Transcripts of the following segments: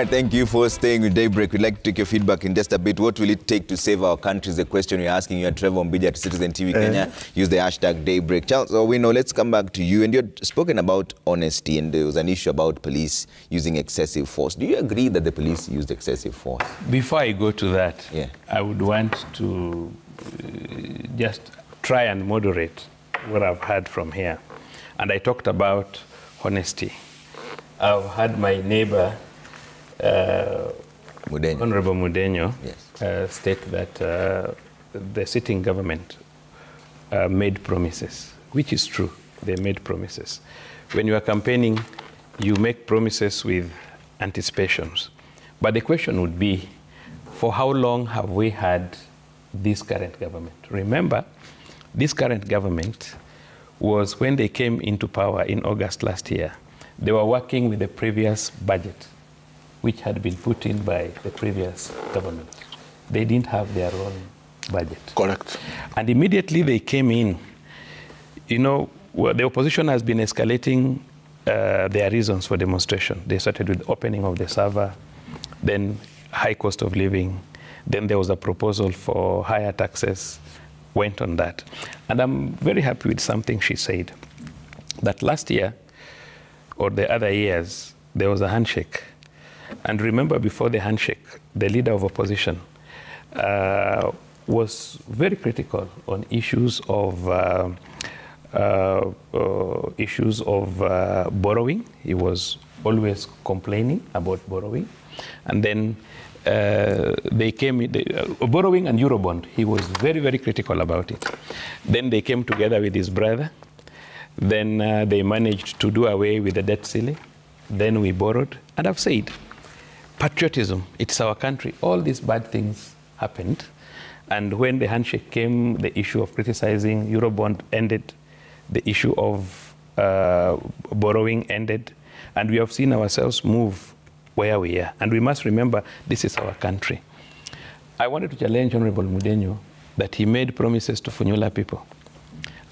right, thank you for staying with Daybreak. We'd like to take your feedback in just a bit. What will it take to save our country is the question we're asking you at Trevor Mbija at Citizen TV Kenya. Use the hashtag Daybreak. Charles Owino, let's come back to you. And you had spoken about honesty, and there was an issue about police using excessive force. Do you agree that the police used excessive force? Before I go to that, I would want to just try and moderate what I've heard from here. And I talked about honesty. I've had my neighbor, Honorable Mudenyo, state that the sitting government made promises, which is true. They made promises. When you are campaigning, you make promises with anticipations. But the question would be, for how long have we had this current government? Remember, this current government was when they came into power in August last year. They were working with the previous budget, which had been put in by the previous government. They didn't have their own budget. Correct. And immediately they came in. You know, the opposition has been escalating their reasons for demonstration. They started with opening of the server, then high cost of living, then there was a proposal for higher taxes, went on that. And I'm very happy with something she said, that last year, or the other years, there was a handshake. And remember, before the handshake, the leader of opposition was very critical on issues of borrowing. He was always complaining about borrowing. And then they came, borrowing and Eurobond, he was very, very critical about it. Then they came together with his brother. Then they managed to do away with the debt ceiling. Then we borrowed. And I've said, patriotism, it's our country. All these bad things happened. And when the handshake came, the issue of criticizing Eurobond ended. The issue of borrowing ended. And we have seen ourselves move where we are. And we must remember, this is our country. I wanted to challenge Honorable Mudenyo that he made promises to Funyula people.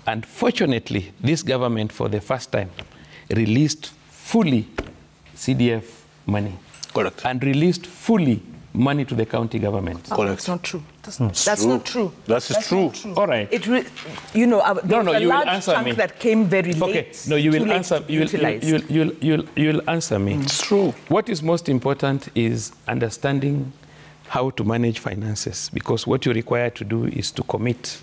And fortunately, this government, for the first time, released fully CDF money. Correct. And released fully money to the county government. Correct. That's not true. That's not true. That's true. All right. You know, no, you will answer me. That came very late. Okay. No, you will answer. You'll answer me. It's true. What is most important is understanding how to manage finances, because what you require to do is to commit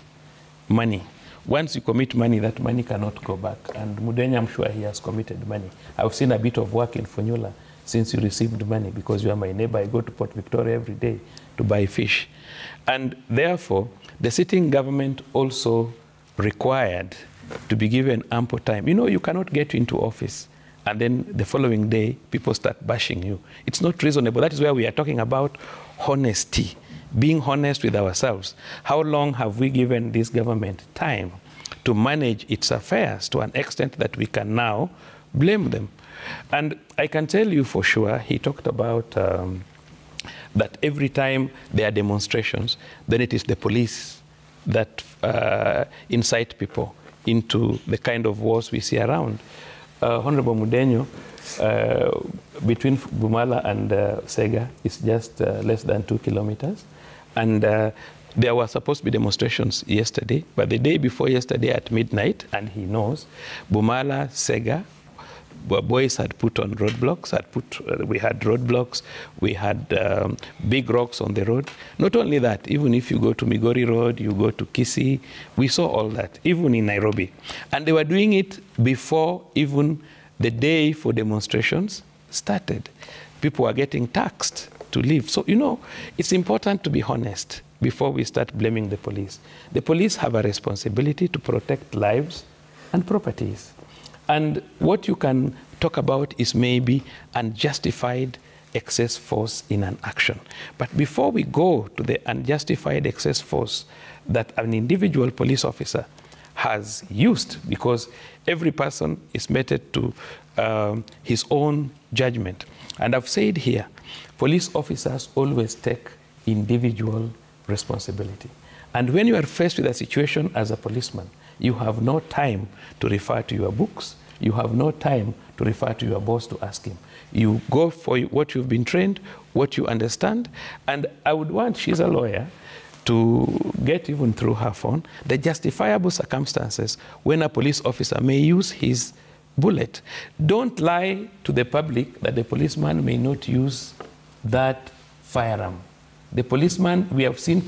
money. Once you commit money, that money cannot go back. And Mudenyo, I'm sure he has committed money. I've seen a bit of work in Funyula since you received money, because you are my neighbor. I go to Port Victoria every day to buy fish. And therefore, the sitting government also required to be given ample time. You know, you cannot get into office and then the following day, people start bashing you. It's not reasonable. That is where we are talking about honesty, being honest with ourselves. How long have we given this government time to manage its affairs to an extent that we can now blame them? And I can tell you for sure, he talked about that every time there are demonstrations, then it is the police that incite people into the kind of wars we see around. Honorable Mudenyo, between Bumala and Sega is just less than 2 kilometers. And there were supposed to be demonstrations yesterday, but the day before yesterday at midnight, and he knows, Bumala, Sega, boys had put on roadblocks, we had roadblocks, we had big rocks on the road. Not only that, even if you go to Migori Road, you go to Kisii, we saw all that, even in Nairobi. And they were doing it before even the day for demonstrations started. People were getting taxed to leave. So, you know, it's important to be honest before we start blaming the police. The police have a responsibility to protect lives and properties. And what you can talk about is maybe unjustified excess force in an action. But before we go to the unjustified excess force that an individual police officer has used, because every person is meted to his own judgment. And I've said here, police officers always take individual responsibility. And when you are faced with a situation as a policeman, you have no time to refer to your books. you have no time to refer to your boss to ask him. You go for what you've been trained, what you understand, and I would want, she's a lawyer, to get even through her phone the justifiable circumstances when a police officer may use his bullet. Don't lie to the public that the policeman may not use that firearm. The policeman, we have seen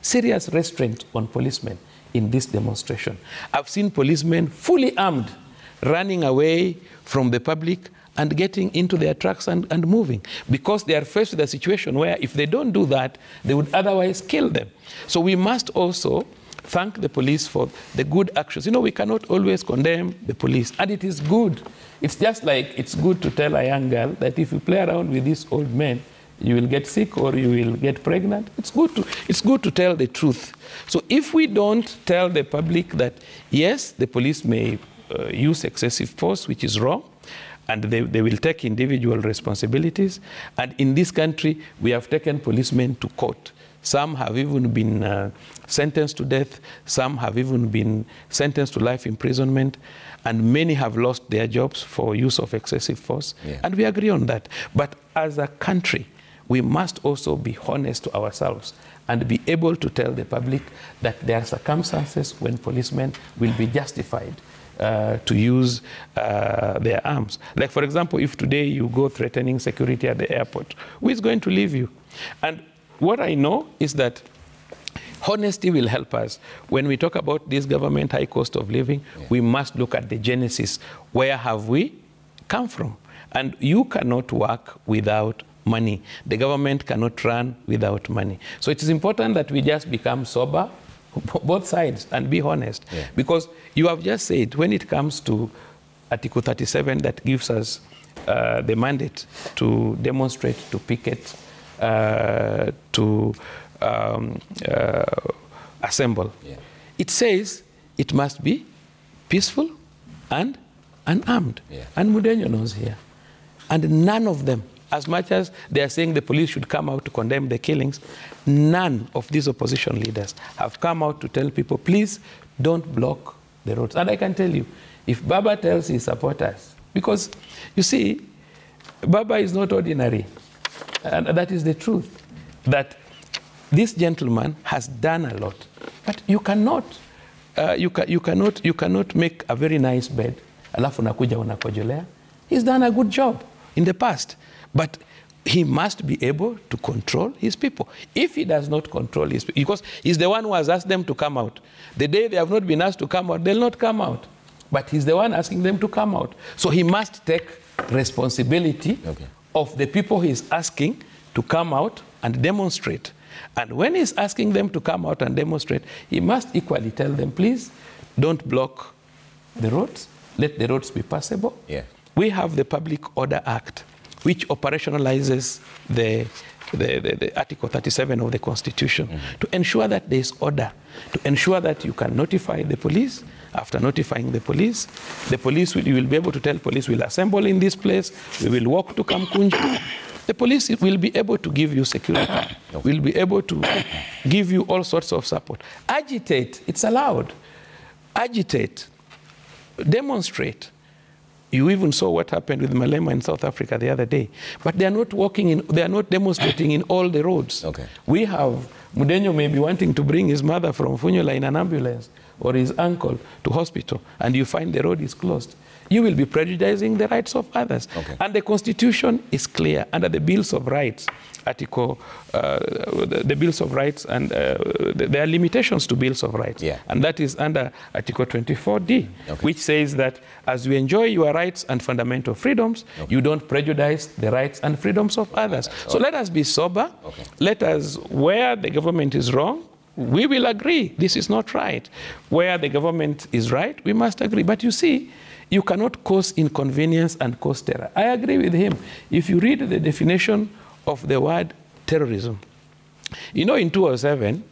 serious restraint on policemen in this demonstration. I've seen policemen fully armed running away from the public and getting into their trucks and moving, because they are faced with a situation where if they don't do that, they would otherwise kill them. So we must also thank the police for the good actions. You know, we cannot always condemn the police, and it is good. It's just like it's good to tell a young girl that if you play around with these old men, you will get sick or you will get pregnant. It's good to tell the truth. So if we don't tell the public that, yes, the police may use excessive force, which is wrong, and they will take individual responsibilities. And in this country, we have taken policemen to court. Some have even been sentenced to death. Some have even been sentenced to life imprisonment. And many have lost their jobs for use of excessive force. Yeah. And we agree on that. But as a country, we must also be honest to ourselves and be able to tell the public that there are circumstances when policemen will be justified to use their arms. Like, for example, if today you go threatening security at the airport, who is going to leave you? And what I know is that honesty will help us. When we talk about this government high cost of living, we must look at the genesis. Where have we come from? And you cannot work without money. The government cannot run without money. So it is important that we just become sober, both sides, and be honest. Yeah. Because you have just said, when it comes to Article 37 that gives us the mandate to demonstrate, to picket, to assemble, it says it must be peaceful and unarmed. Yeah. And Mudenyo knows here. And none of them, as much as they are saying the police should come out to condemn the killings, none of these opposition leaders have come out to tell people, please don't block the roads. And I can tell you, if Baba tells his supporters, because you see, Baba is not ordinary, and that is the truth, that this gentleman has done a lot, but you cannot make a very nice bed, alafu nakuja unakojolea. He's done a good job in the past. But he must be able to control his people. If he does not control his people, because he's the one who has asked them to come out. The day they have not been asked to come out, they'll not come out. But he's the one asking them to come out. So he must take responsibility of the people he's asking to come out and demonstrate. And when he's asking them to come out and demonstrate, he must equally tell them, please, don't block the roads. Let the roads be passable. Yeah. We have the Public Order Act, which operationalizes the Article 37 of the Constitution to ensure that there is order, to ensure that you can notify the police. After notifying the police you will be able to tell police, we'll assemble in this place, we will walk to Kamkunji. The police will be able to give you security, will be able to give you all sorts of support. Agitate, it's allowed. Agitate, demonstrate. You even saw what happened with Malema in South Africa the other day. But they are not they are not demonstrating in all the roads. We have, Mudenyo may be wanting to bring his mother from Funyula in an ambulance or his uncle to hospital, and you find the road is closed. You will be prejudicing the rights of others. And the Constitution is clear under the Bills of Rights, the Bills of Rights, and there are limitations to Bills of Rights. And that is under Article 24D, which says that as we enjoy your rights and fundamental freedoms, you don't prejudice the rights and freedoms of others. So let us be sober. Let us, where the government is wrong, we will agree this is not right. Where the government is right, we must agree. But you see, you cannot cause inconvenience and cause terror. I agree with him. If you read the definition of the word terrorism, you know, in 2007,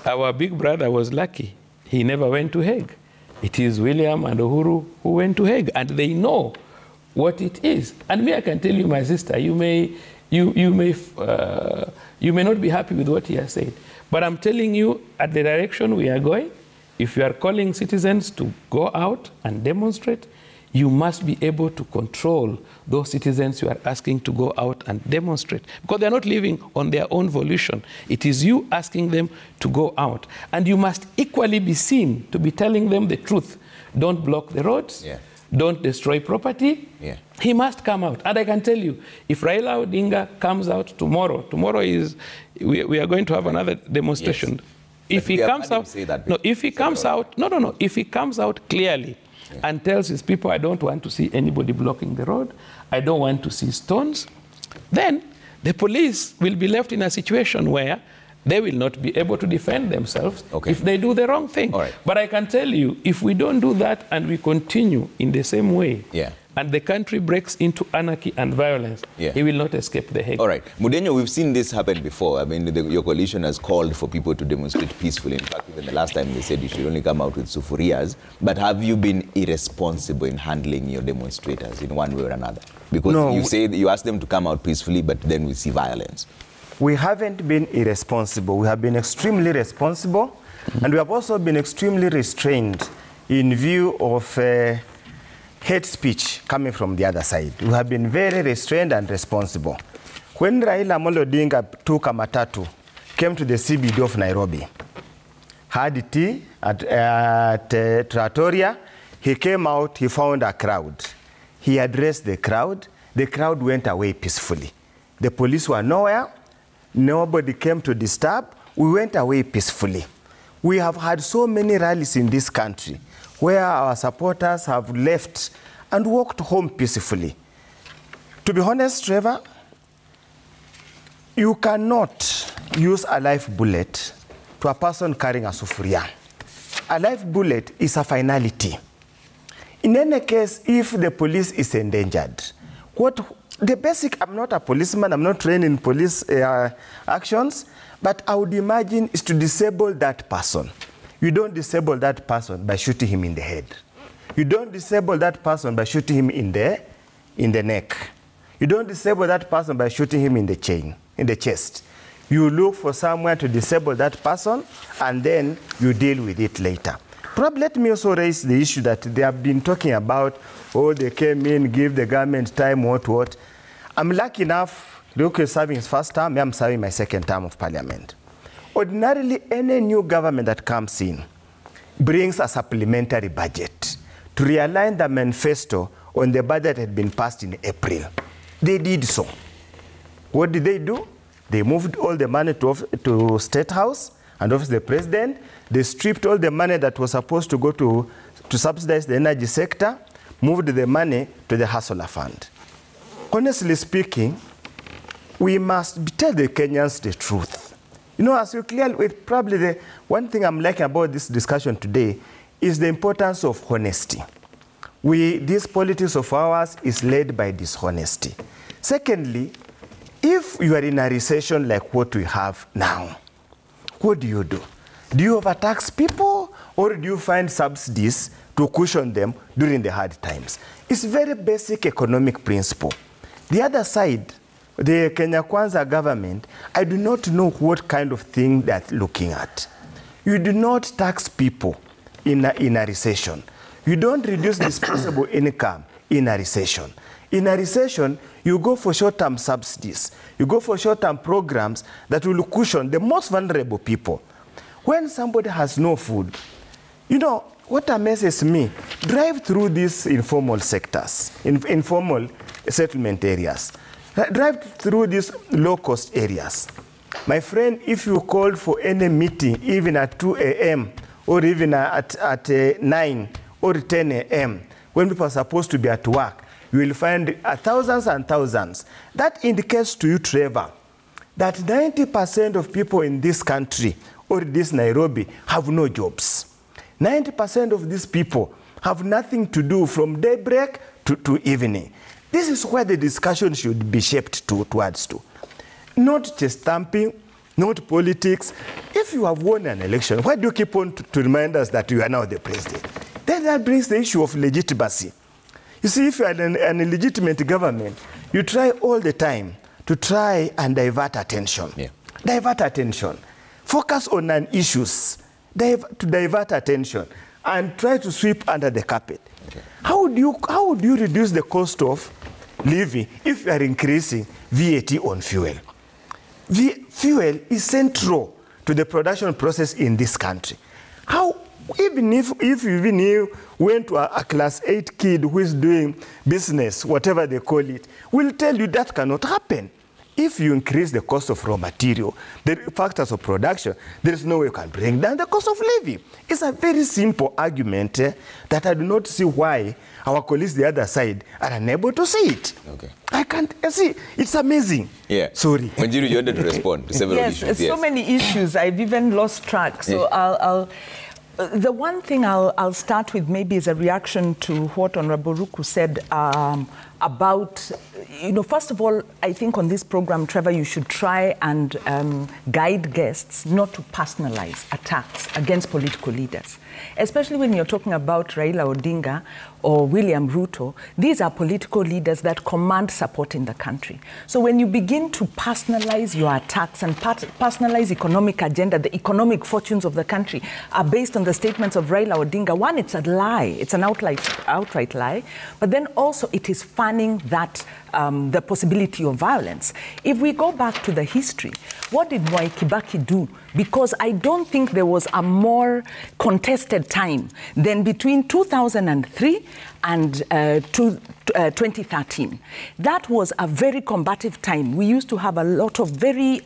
our big brother was lucky. He never went to Hague. It is William and Uhuru who went to Hague, and they know what it is. And me, I can tell you, my sister, you may not be happy with what he has said, but I'm telling you, at the direction we are going, if you are calling citizens to go out and demonstrate, you must be able to control those citizens you are asking to go out and demonstrate, because they're not living on their own volition. It is you asking them to go out. And you must equally be seen to be telling them the truth. Don't block the roads. Yeah. Don't destroy property. Yeah. He must come out. And I can tell you, if Raila Odinga comes out tomorrow is, we are going to have another demonstration. Yes. If he comes out, if he comes out, if he comes out clearly, yeah, and tells his people, I don't want to see anybody blocking the road, I don't want to see stones, then the police will be left in a situation where they will not be able to defend themselves if they do the wrong thing. All right. But I can tell you, if we don't do that and we continue in the same way, yeah, and the country breaks into anarchy and violence, yeah, he will not escape the Hague. All right. Mudenyo, we've seen this happen before. I mean, your coalition has called for people to demonstrate peacefully. In fact, even the last time they said you should only come out with sufurias. But have you been irresponsible in handling your demonstrators in one way or another? Because you say that you ask them to come out peacefully, but then we see violence. We haven't been irresponsible. We have been extremely responsible. And we have also been extremely restrained in view of hate speech coming from the other side. We have been very restrained and responsible. When Raila Amolo Odinga took a matatu, came to the CBD of Nairobi, had tea at Trattoria, he came out, he found a crowd. He addressed the crowd went away peacefully. The police were nowhere, nobody came to disturb, we went away peacefully. We have had so many rallies in this country where our supporters have left and walked home peacefully. To be honest, Trevor, you cannot use a live bullet to a person carrying a sufuria. A live bullet is a finality. In any case, if the police is endangered, I'm not a policeman, I'm not trained in police actions, but I would imagine is to disable that person. You don't disable that person by shooting him in the head. You don't disable that person by shooting him in the neck. You don't disable that person by shooting him in the chest. You look for someone to disable that person, and then you deal with it later. Probably let me also raise the issue that they have been talking about, they came in, give the government time, what. I'm lucky enough, Luke is serving his first term, I'm serving my second term of parliament. Ordinarily, any new government that comes in brings a supplementary budget to realign the manifesto on the budget that had been passed in April. They did so. What did they do? They moved all the money to State House and Office of the President. They stripped all the money that was supposed to go to subsidize the energy sector, moved the money to the Hustler Fund. Honestly speaking, we must tell the Kenyans the truth. As you clearly, probably the one thing I'm liking about this discussion today is the importance of honesty. This politics of ours is led by dishonesty. Secondly, if you are in a recession like what we have now, what do? Do you overtax people, or do you find subsidies to cushion them during the hard times? It's a very basic economic principle. The other side, the Kenya Kwanza government, I do not know what kind of thing they're looking at. You do not tax people in a recession. You don't reduce disposable income in a recession. In a recession, you go for short-term subsidies. You go for short-term programs that will cushion the most vulnerable people. When somebody has no food, what amazes me, drive through these informal sectors, informal settlement areas. Drive through these low-cost areas. My friend, if you call for any meeting, even at 2 a.m., or even at 9 or 10 a.m., when people are supposed to be at work, you will find thousands and thousands. That indicates to you, Trevor, that 90% of people in this country or this Nairobi have no jobs. 90% of these people have nothing to do from daybreak to evening. This is where the discussion should be shaped towards. Not just stamping, not politics. If you have won an election, why do you keep on to remind us that you are now the president? Then that brings the issue of legitimacy. You see, if you are an illegitimate government, you try all the time to try and divert attention. Yeah. Divert attention. Focus on issues. divert attention and try to sweep under the carpet. Okay. How would you reduce the cost of living if you are increasing VAT on fuel? Fuel is central to the production process in this country. How, even if you went to a class 8 kid who is doing business, whatever they call it, will tell you that cannot happen. If you increase the cost of raw material, the factors of production, there is no way you can bring down the cost of living. It's a very simple argument that I do not see why our colleagues the other side are unable to see it. Okay. I can't see. It's amazing. Yeah. Sorry. Manjiru, you wanted to respond to several issues. Yes, so many issues. I've even lost track. So the one thing I'll start with maybe is a reaction to what Honorable Ruku said about, first of all, I think on this program, Trevor, you should try and guide guests not to personalize attacks against political leaders, especially when you're talking about Raila Odinga or William Ruto. These are political leaders that command support in the country. So when you begin to personalize your attacks and personalize economic agenda, the economic fortunes of the country are based on the statements of Raila Odinga. One, it's a lie. It's an outright lie. But then also it is fanning that the possibility of violence. If we go back to the history, what did Mwai Kibaki do? Because I don't think there was a more contested time than between 2003 and 2013. That was a very combative time. We used to have a lot of very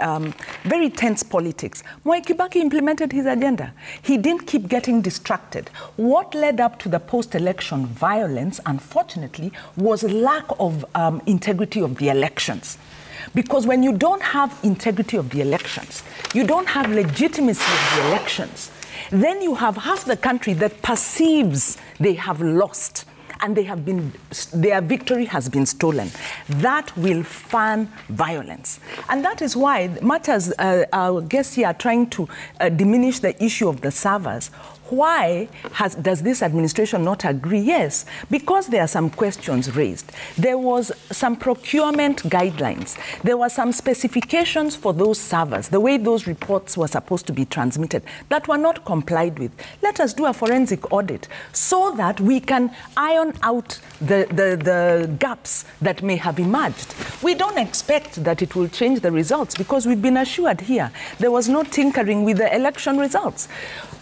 tense politics. Mwai Kibaki implemented his agenda. He didn't keep getting distracted. What led up to the post-election violence, unfortunately, was lack of integrity of the elections. Because when you don't have integrity of the elections, you don't have legitimacy of the elections, then you have half the country that perceives they have lost and their victory has been stolen. That will fan violence. And that is why, much as our guests here are trying to diminish the issue of the servers, why does this administration not agree? Yes, because there are some questions raised. There was some procurement guidelines. There were some specifications for those servers, the way those reports were supposed to be transmitted, that were not complied with. Let us do a forensic audit so that we can iron out the gaps that may have emerged. We don't expect that it will change the results because we've been assured here there was no tinkering with the election results.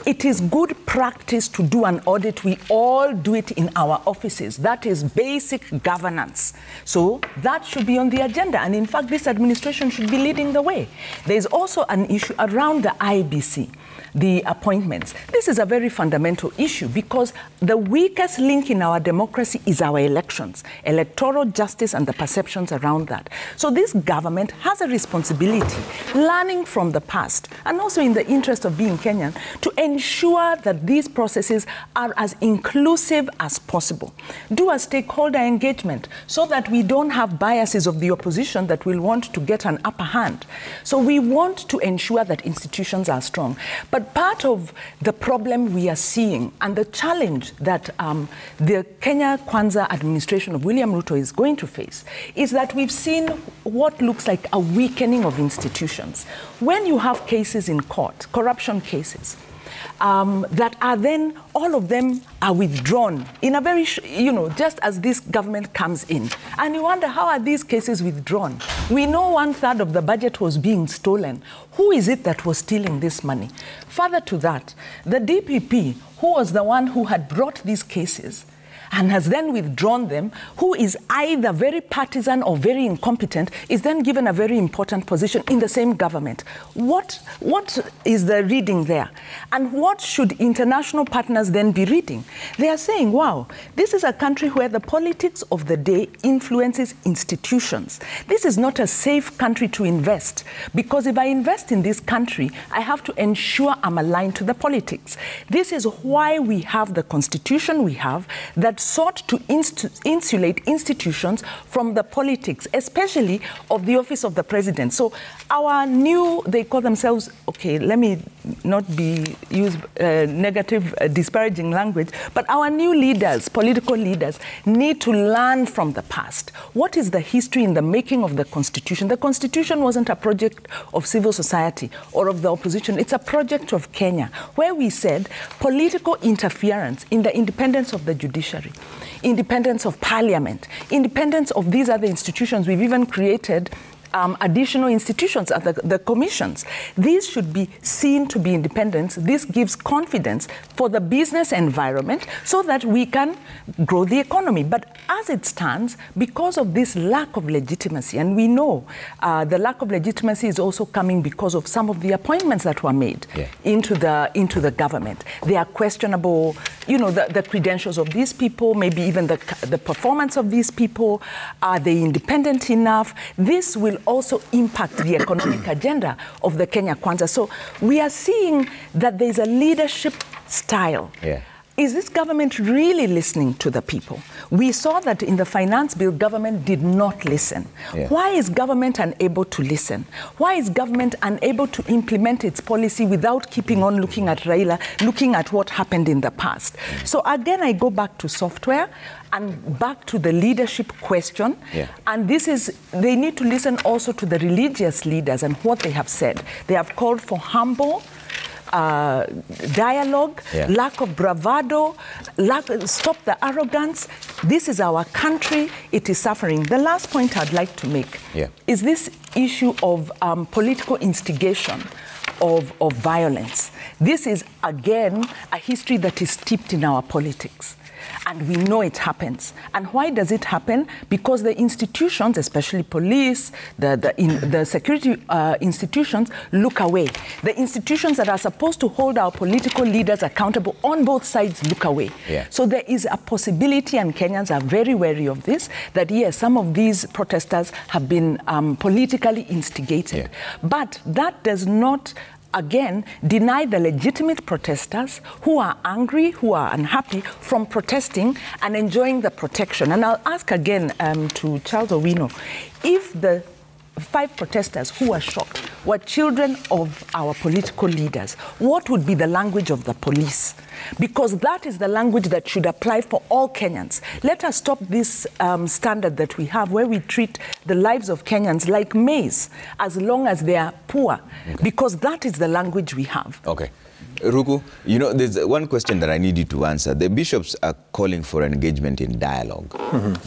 It is good practice to do an audit. We all do it in our offices. That is basic governance. So that should be on the agenda. And in fact, this administration should be leading the way. There's also an issue around the IBC, the appointments. This is a very fundamental issue because the weakest link in our democracy is our elections, electoral justice and the perceptions around that. So this government has a responsibility, learning from the past, and also in the interest of being Kenyan, to ensure that these processes are as inclusive as possible. Do a stakeholder engagement so that we don't have biases of the opposition that will want to get an upper hand. So we want to ensure that institutions are strong. But part of the problem we are seeing and the challenge that the Kenya Kwanza administration of William Ruto is going to face is that we've seen what looks like a weakening of institutions. When you have cases in court, corruption cases, that are then, all of them are withdrawn in a very, just as this government comes in. And you wonder, how are these cases withdrawn? We know 1/3 of the budget was being stolen. Who is it that was stealing this money? Further to that, the DPP, who was the one who had brought these cases, and has then withdrawn them, who is either very partisan or very incompetent, is then given a very important position in the same government. What is the reading there? And what should international partners then be reading? They are saying, wow, this is a country where the politics of the day influences institutions. This is not a safe country to invest, because if I invest in this country, I have to ensure I'm aligned to the politics. This is why we have the constitution we have that sought to insulate institutions from the politics, especially of the office of the president. So our new, they call themselves, okay, let me not use negative, disparaging language, but our new leaders, political leaders, need to learn from the past. What is the history in the making of the Constitution? The Constitution wasn't a project of civil society or of the opposition. It's a project of Kenya, where we said political interference in the independence of the judiciary, independence of parliament, independence of these other institutions. We've even created additional institutions at the commissions. These should be seen to be independent. This gives confidence for the business environment so that we can grow the economy. But as it stands, because of this lack of legitimacy, and we know the lack of legitimacy is also coming because of some of the appointments that were made into the government. They are questionable, you know, the credentials of these people, maybe even the performance of these people. Are they independent enough? This will also impact the economic agenda of the Kenya Kwanza. So we are seeing that there's a leadership style. Yeah. Is this government really listening to the people? We saw that in the finance bill, government did not listen. Yeah. Why is government unable to listen? Why is government unable to implement its policy without keeping on looking at Raila, looking at what happened in the past? So again, I go back to software and back to the leadership question. Yeah. And this is, they need to listen also to the religious leaders and what they have said. They have called for humble dialogue, lack of bravado, stop the arrogance. This is our country. It is suffering. The last point I'd like to make is this issue of political instigation of violence. This is, again, a history that is steeped in our politics. And we know it happens. And why does it happen? Because the institutions, especially police, the security institutions, look away. The institutions that are supposed to hold our political leaders accountable on both sides look away. Yeah. So there is a possibility, and Kenyans are very wary of this, that yes, some of these protesters have been politically instigated. Yeah. But that does not, again, deny the legitimate protesters who are angry, who are unhappy from protesting and enjoying the protection. And I'll ask again to Charles Owino, if the 5 protesters who were shot were children of our political leaders, what would be the language of the police? Because that is the language that should apply for all Kenyans. Let us stop this standard that we have where we treat the lives of Kenyans like maize as long as they are poor, because that is the language we have. Okay. Ruku, you know, there's one question that I need you to answer. The bishops are calling for engagement in dialogue.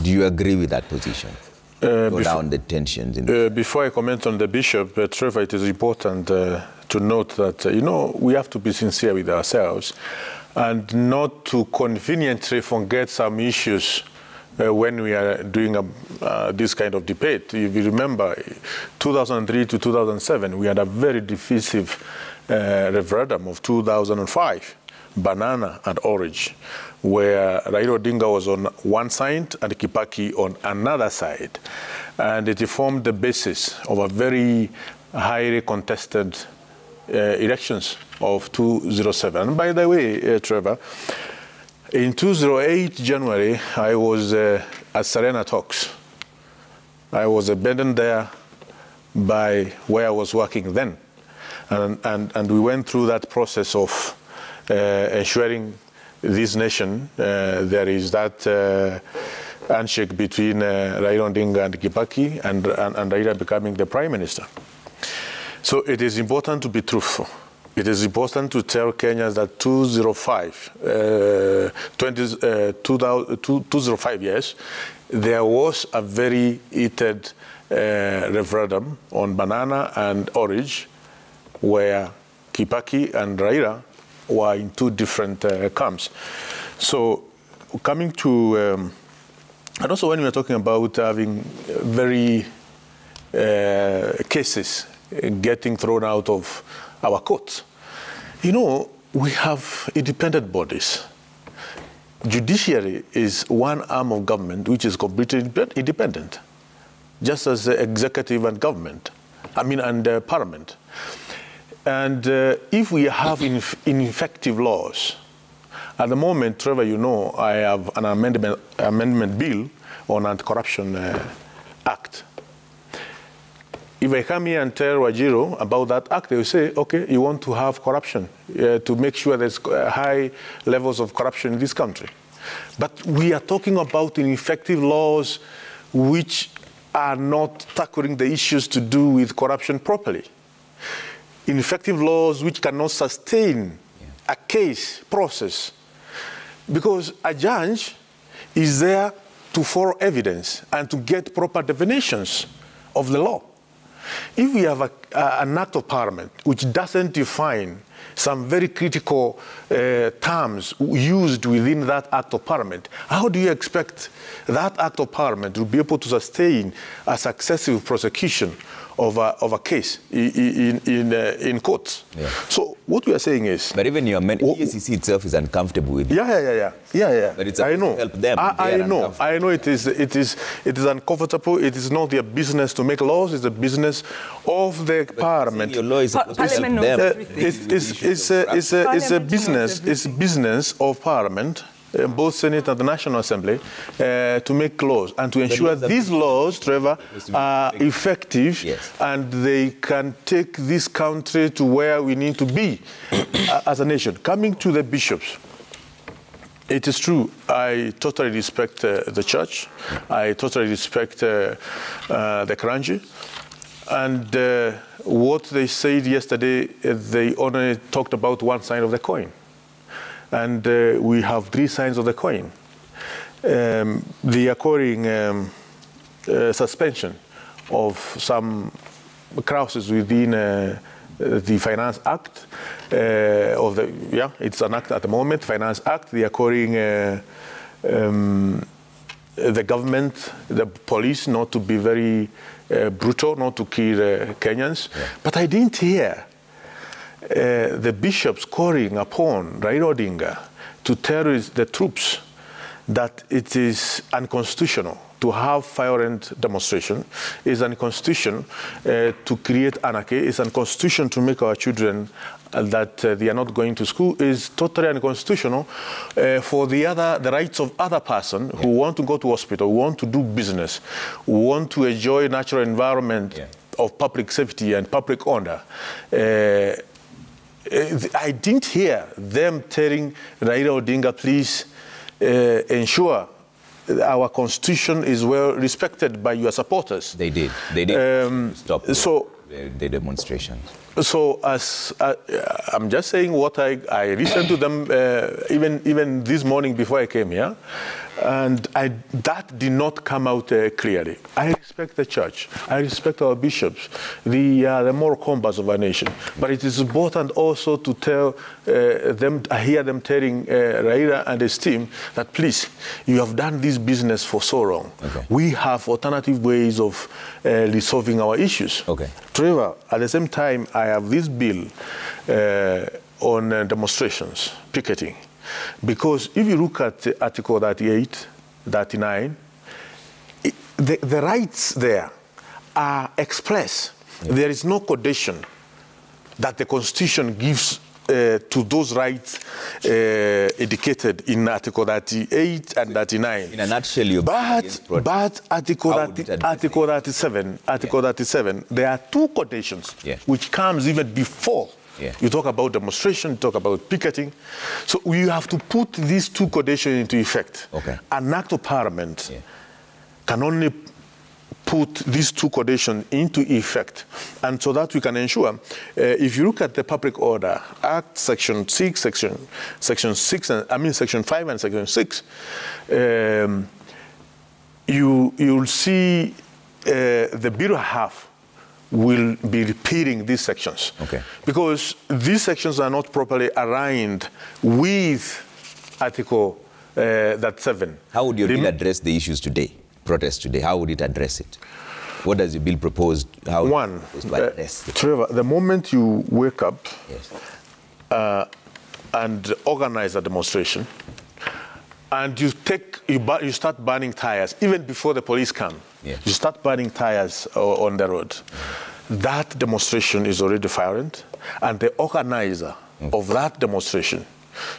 Do you agree with that position? Go down the tensions. Before I comment on the bishop, Trevor, it is important to note that, you know, we have to be sincere with ourselves and not to conveniently forget some issues when we are doing this kind of debate. If you remember, 2003 to 2007, we had a very divisive referendum of 2005, Banana and Orange, where Raila Odinga was on one side and Kibaki on another side. And it formed the basis of a very highly contested elections of 2007. And by the way, Trevor, in 2008 January, I was at Serena Talks. I was abandoned there by where I was working then. And we went through that process of ensuring this nation, there is that handshake between Raila Odinga and Kibaki and Raila becoming the prime minister. So it is important to be truthful. It is important to tell Kenyans that 2005, yes, there was a very heated referendum on Banana and Orange, where Kibaki and Raila were in 2 different camps. So coming to, and also when we are talking about having very cases getting thrown out of our courts, you know, we have independent bodies. Judiciary is one arm of government which is completely independent, just as the executive and government, and parliament. And if we have ineffective laws, At the moment, Trevor, you know, I have an amendment bill on Anti-Corruption Act. If I come here and tell Wajiro about that act, they will say, okay, you want to have corruption to make sure there's high levels of corruption in this country. But we are talking about ineffective laws which are not tackling the issues to do with corruption properly. Ineffective laws which cannot sustain a case process. Because a judge is there to follow evidence and to get proper definitions of the law. If we have an act of parliament which doesn't define some very critical terms used within that act of parliament, how do you expect that act of parliament to be able to sustain a successive prosecution of a case in courts? Yeah. So what we are saying is... But even your EACC itself is uncomfortable with it. Yeah. But it's I know. To help them. I know it is uncomfortable. It is not their business to make laws. It's the business of the parliament. Your law is supposed to help them. It's a business of parliament, both Senate and the National Assembly, to make laws and to ensure these laws, Trevor, are effective and they can take this country to where we need to be as a nation. Coming to the bishops, it is true, I totally respect the church. I totally respect the clergy. And what they said yesterday, they only talked about one side of the coin. And we have three sides of the coin. The occurring suspension of some clauses within the Finance Act, it's an act at the moment, Finance Act, the occurring the government, the police, not to be very brutal, not to kill Kenyans. Yeah. But I didn't hear the bishops calling upon Raila Odinga to tell the troops that it is unconstitutional to have violent demonstration, is unconstitutional to create anarchy, is unconstitutional to make our children that they are not going to school, is totally unconstitutional for the rights of other person who want to go to hospital, who want to do business, who want to enjoy natural environment of public safety and public order. I didn't hear them telling Raila Odinga, please ensure our constitution is well respected by your supporters. They did. They did. Stop the demonstrations. So I'm just saying what I listened to them even this morning before I came here, and that did not come out clearly. I respect the church. I respect our bishops, the moral compass of our nation. But it is important also to tell them, I hear them telling Raila and his team that please, you have done this business for so long. Okay. We have alternative ways of resolving our issues. Okay. Trevor, at the same time, I have this bill on demonstrations, picketing. Because if you look at Article 38, 39, the rights there are express. Yeah. There is no condition that the Constitution gives to those rights indicated in Article 38 and 39. In a nutshell, but Article 37, there are two conditions which comes even before. Yeah. You talk about demonstration, you talk about picketing. So we have to put these two conditions into effect. Okay. An act of parliament can only put these two conditions into effect. And so that we can ensure, if you look at the Public Order Act, Section 6, Section 6, Section 5 and Section 6, you'll see the Bureau half will be repeating these sections. Okay. Because these sections are not properly aligned with Article 7. How would your bill address the issues today, protest today? How would it address it? What does your bill propose? How One, Trevor, the moment you wake up and organize a demonstration, and you start burning tires, even before the police come. Yeah. You start burning tires on the road. That demonstration is already violent, and the organizer of that demonstration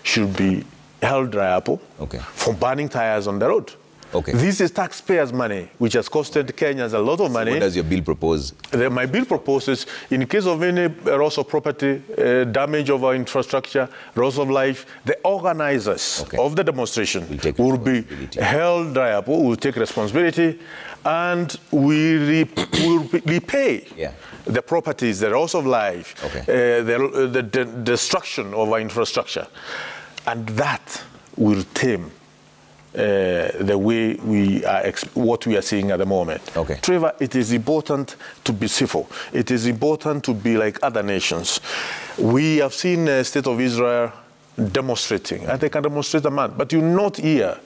should be held liable Okay. for burning tires on the road. Okay. This is taxpayers' money, which has costed Kenyans a lot of money. What does your bill propose? My bill proposes, in case of any loss of property, damage of our infrastructure, loss of life, the organizers of the demonstration will be held liable, will take responsibility, and will repay the properties, the loss of life, the destruction of our infrastructure. And that will tame the way we are, what we are seeing at the moment. Okay. Trevor, it is important to be civil. It is important to be like other nations. We have seen the State of Israel demonstrating, and they can demonstrate a month, but you not hear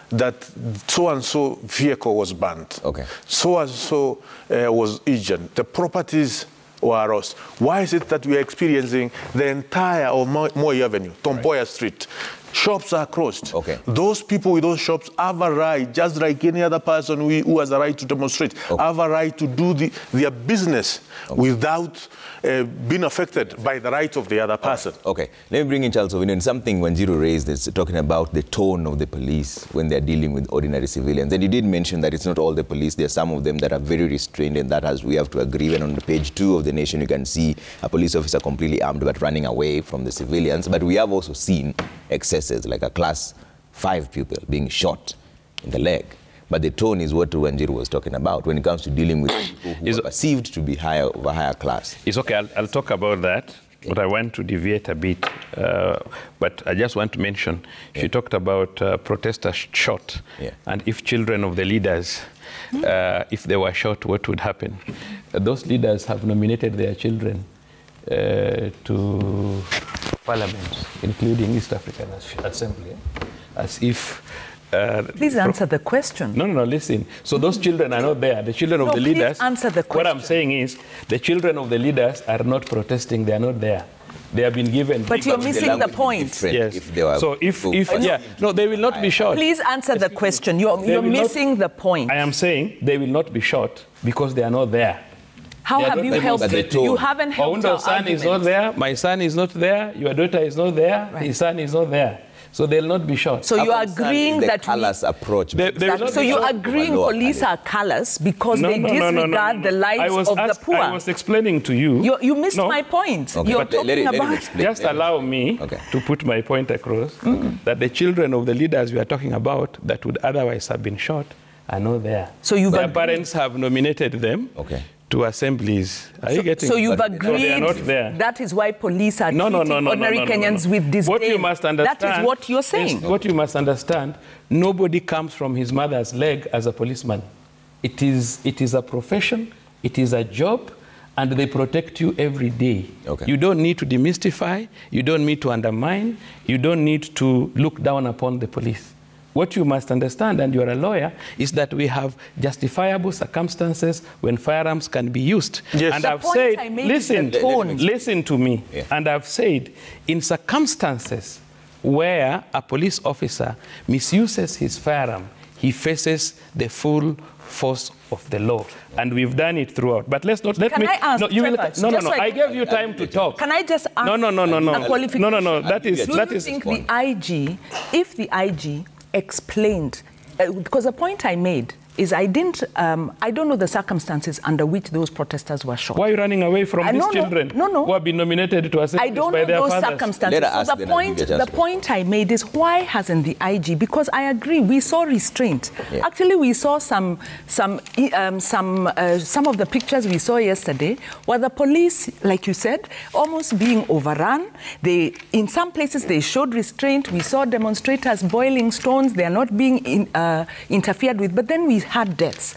that so-and-so vehicle was banned. Okay. So-and-so was injured. The properties were lost. Why is it that we are experiencing the entire of Moi Avenue, Tomboya Street? Shops are closed. Okay. Those people with those shops have a right, just like any other person who has a right to demonstrate, have a right to do their business without being affected by the right of the other person. Okay. Let me bring in Charles Ovino. Something Wanjiru raised is talking about the tone of the police when they're dealing with ordinary civilians. And you did mention that it's not all the police. There are some of them that are very restrained, and that we have to agree. And on the page 2 of The Nation, you can see a police officer completely armed but running away from the civilians. But we have also seen excesses, like a class 5 pupil being shot in the leg. But the tone is what Wanjiru was talking about when it comes to dealing with people who are perceived to be of a higher class. It's okay, I'll talk about that, but I want to deviate a bit. But I just want to mention, she talked about protesters shot, and if children of the leaders, if they were shot, what would happen? Those leaders have nominated their children to parliament, including East African Assembly, as if... please answer the question. No, listen. So those children are not there. The children of the leaders... Please answer the question. What I'm saying is, the children of the leaders are not protesting. They are not there. They have been given... But you're missing the point. Yes. If they were so no, they will not be shot. Please answer the question. You're missing the point. I am saying they will not be shot because they are not there. How have you helped it? You haven't helped our son is not there. My son is not there. Your daughter is not there. Right. His son is not there. So they'll not be shot. So you are agreeing that callous approach. So you're agreeing police are callous because they disregard the lives of the poor. I was explaining to you. You missed my point. Okay. You're talking about... Just allow me to put my point across, that the children of the leaders we are talking about that would otherwise have been shot are not there. So their parents have nominated them to assemblies. Are you getting? So you've agreed they are not there. That is why police are treating ordinary Kenyans with disdain. What you must understand, that is what you're saying. What you must understand, nobody comes from his mother's leg as a policeman. It is a profession, it is a job, and they protect you every day. You don't need to demystify, you don't need to undermine, you don't need to look down upon the police. What you must understand, and you're a lawyer, is that we have justifiable circumstances when firearms can be used. Yes. And I've said, listen to me. And I've said, in circumstances where a police officer misuses his firearm, he faces the full force of the law. And we've done it throughout. But let's not... Can I ask, I gave you time to talk. Can I just ask a qualification? No, that is... Do you think the IG, if the IG explained, because the point I made is I don't know the circumstances under which those protesters were shot. Why are you running away from these children who have been nominated to assemblies by their fathers? I don't know those circumstances. So the point I made is, why hasn't the IG? Because I agree, we saw restraint. Actually, we saw some of the pictures we saw yesterday where the police, like you said, almost being overrun. In some places they showed restraint. We saw demonstrators boiling stones. They are not being interfered with. But then we had deaths.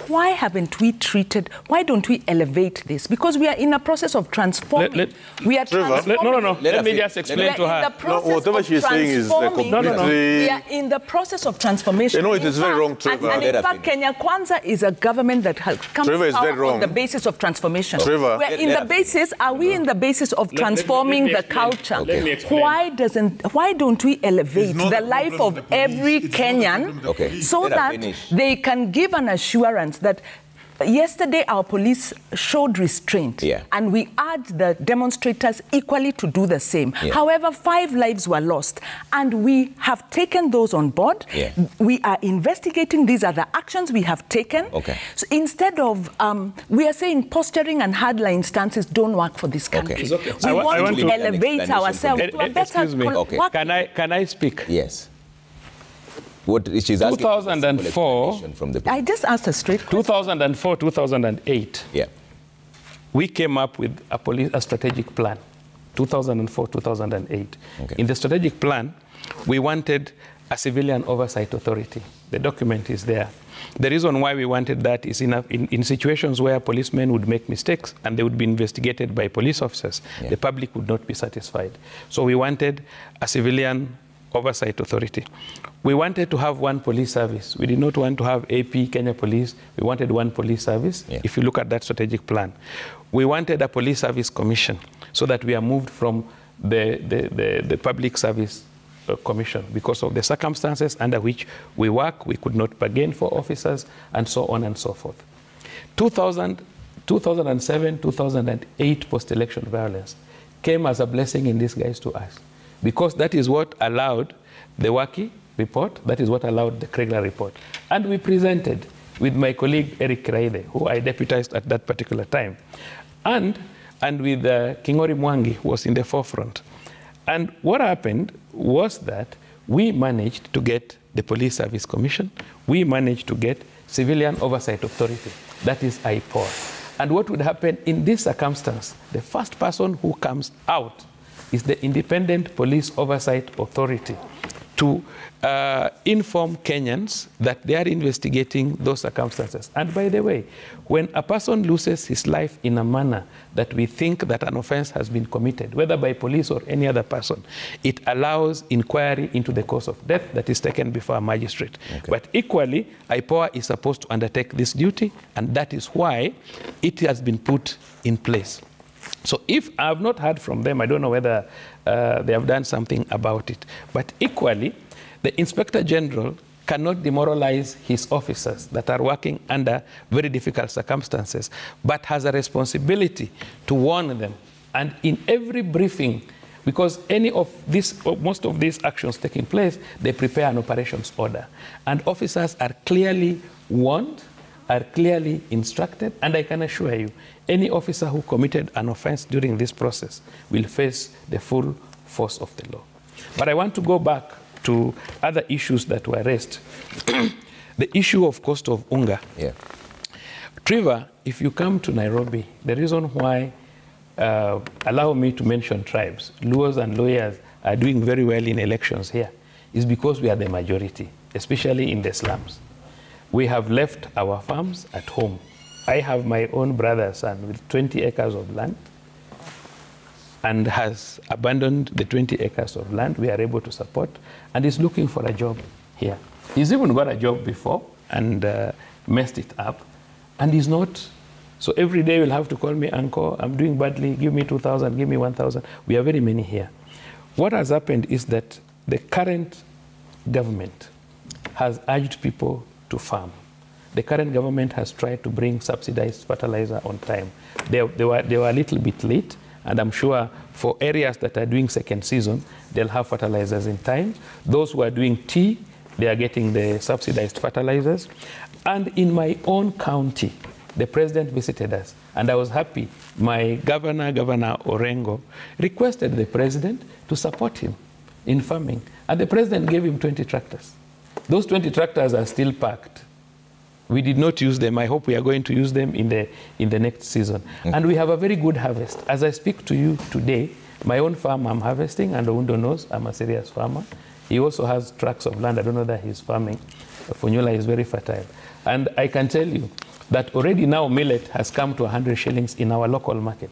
Why haven't we why don't we elevate this? Because we are in a process of transforming. Let me just explain to her. Whatever she's saying is We are in the process of transformation. You know, it is very wrong, Trevor. And in fact, Kenya Kwanza is a government that has come on the basis of transformation. Trevor, are we in the basis of transforming the culture? Why don't we elevate the life of every Kenyan so that they can give an assurance that Yesterday, our police showed restraint, and we urged the demonstrators equally to do the same. However, 5 lives were lost, and we have taken those on board. We are investigating. These are the actions we have taken. So instead of, we are saying posturing and hardline stances don't work for this country. We want to elevate ourselves to a better... Excuse me. Can I speak? Yes. What she's asking 2004, from the I just asked a straight question. 2004, 2008. We came up with a strategic plan. 2004, 2008. In the strategic plan, we wanted a civilian oversight authority. The document is there. The reason why we wanted that is in situations where policemen would make mistakes and they would be investigated by police officers, the public would not be satisfied. So we wanted a civilian oversight authority. We wanted to have one police service. We did not want to have AP, Kenya Police. We wanted one police service, if you look at that strategic plan. We wanted a police service commission so that we are moved from the public service commission because of the circumstances under which we work. We could not bargain for officers and so on and so forth. 2007, 2008 post-election violence came as a blessing in disguise to us, because that is what allowed the Waki report, that is what allowed the Kriegler report. And we presented with my colleague Eric Kiraithe, who I deputized at that particular time, and with Kingori Mwangi, who was in the forefront. And what happened was that we managed to get the Police Service Commission, we managed to get Civilian Oversight Authority, that is IPOA. And what would happen in this circumstance, the first person who comes out is the Independent Police Oversight Authority to inform Kenyans that they are investigating those circumstances. And by the way, when a person loses his life in a manner that we think that an offense has been committed, whether by police or any other person, it allows inquiry into the cause of death that is taken before a magistrate. But equally, IPOA is supposed to undertake this duty, and that is why it has been put in place. So if I have not heard from them, I don't know whether they have done something about it. But equally, the Inspector General cannot demoralize his officers that are working under very difficult circumstances, but has a responsibility to warn them. And in every briefing, because most of these actions taking place, they prepare an operations order. And officers are clearly warned, are clearly instructed, and I can assure you, any officer who committed an offense during this process will face the full force of the law. But I want to go back to other issues that were raised. The issue of cost of unga. Trevor, if you come to Nairobi, the reason why, allow me to mention tribes, Luos and lawyers are doing very well in elections here, is because we are the majority, especially in the slums. We have left our farms at home. I have my own brother son with 20 acres of land and has abandoned the 20 acres of land we are able to support and is looking for a job here. He's even got a job before and messed it up, and he's not. So every day you'll have to call me, uncle, I'm doing badly, give me 2,000, give me 1,000. We are very many here. What has happened is that the current government has urged people to farm. The current government has tried to bring subsidized fertilizer on time. They were a little bit late, and I'm sure for areas that are doing second season, they'll have fertilizers in time. Those who are doing tea, they are getting the subsidized fertilizers. And in my own county, the president visited us, and I was happy. My Governor Orengo, requested the president to support him in farming, and the president gave him 20 tractors. Those 20 tractors are still parked. We did not use them. I hope we are going to use them in the next season. And we have a very good harvest. As I speak to you today, my own farm I'm harvesting, and Oundo knows I'm a serious farmer. He also has tracts of land. I don't know that he's farming. Funyula is very fertile. And I can tell you that already now millet has come to 100 shillings in our local market.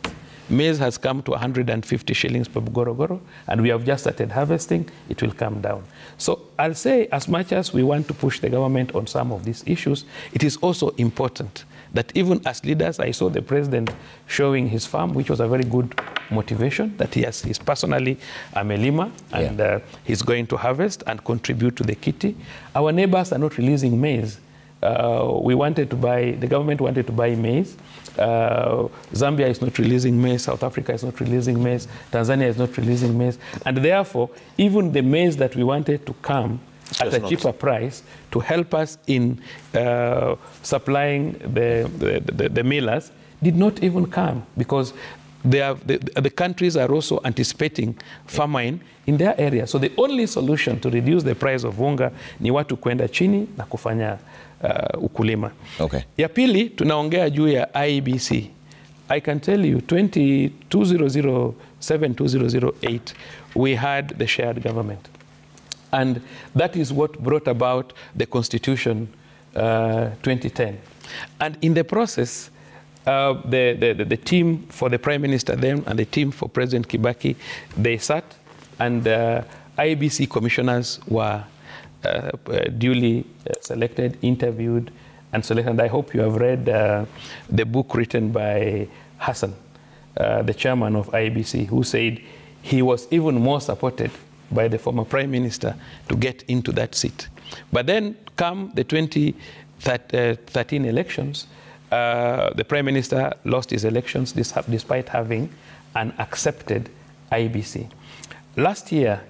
Maize has come to 150 shillings per gorogoro, and we have just started harvesting. It will come down. So I'll say, as much as we want to push the government on some of these issues, it is also important that even as leaders, I saw the president showing his farm, which was a very good motivation, that he's personally a melima, and he's going to harvest and contribute to the kitty. Our neighbors are not releasing maize. the government wanted to buy maize. Zambia is not releasing maize, South Africa is not releasing maize, Tanzania is not releasing maize, and therefore, even the maize that we wanted to come at a cheaper price to help us in supplying the millers did not even come, because the countries are also anticipating famine in their area. So the only solution to reduce the price of unga ni watu kwenda chini na kufanya ukulima. Okay. Ya pili, tunaongea juu ya IEBC. I can tell you, 2007-2008, we had the shared government. And that is what brought about the Constitution 2010. And in the process, the team for the Prime Minister then and the team for President Kibaki, they sat, and IEBC commissioners were duly selected, interviewed, and selected. And I hope you have read the book written by Hassan, the chairman of IEBC, who said he was even more supported by the former Prime Minister to get into that seat. But then come the 2013 elections, the Prime Minister lost his elections despite having an accepted IEBC. Last year,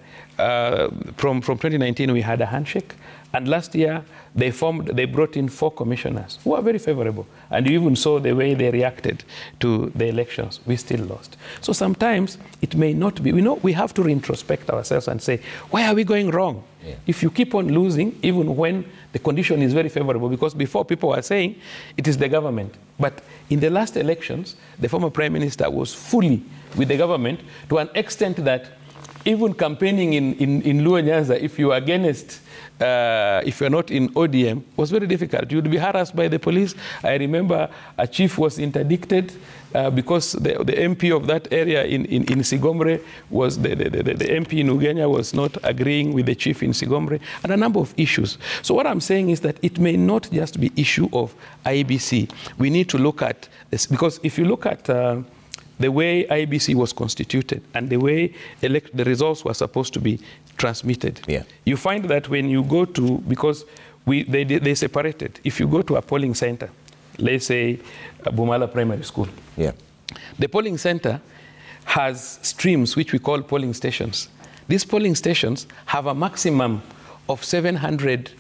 from 2019, we had a handshake, and last year they brought in 4 commissioners who are very favorable, and you even saw the way they reacted to the elections. We still lost. So sometimes it may not be, we have to reintrospect ourselves and say, why are we going wrong? Yeah. If you keep on losing, even when the condition is very favorable, because before people were saying it is the government. But in the last elections, the former Prime Minister was fully with the government to an extent that even campaigning in Luo Nyanza, if you are against, if you're not in ODM, was very difficult. You'd be harassed by the police. I remember a chief was interdicted because the MP of that area in Sigomre was, the MP in Ugenya was not agreeing with the chief in Sigomre, and a number of issues. So what I'm saying is that it may not just be issue of IEBC. We need to look at this, because if you look at the way IEBC was constituted and the way the results were supposed to be transmitted, you find that when you go to, because they separated, if you go to a polling center, let's say Bumala Primary School, the polling center has streams which we call polling stations. These polling stations have a maximum of 700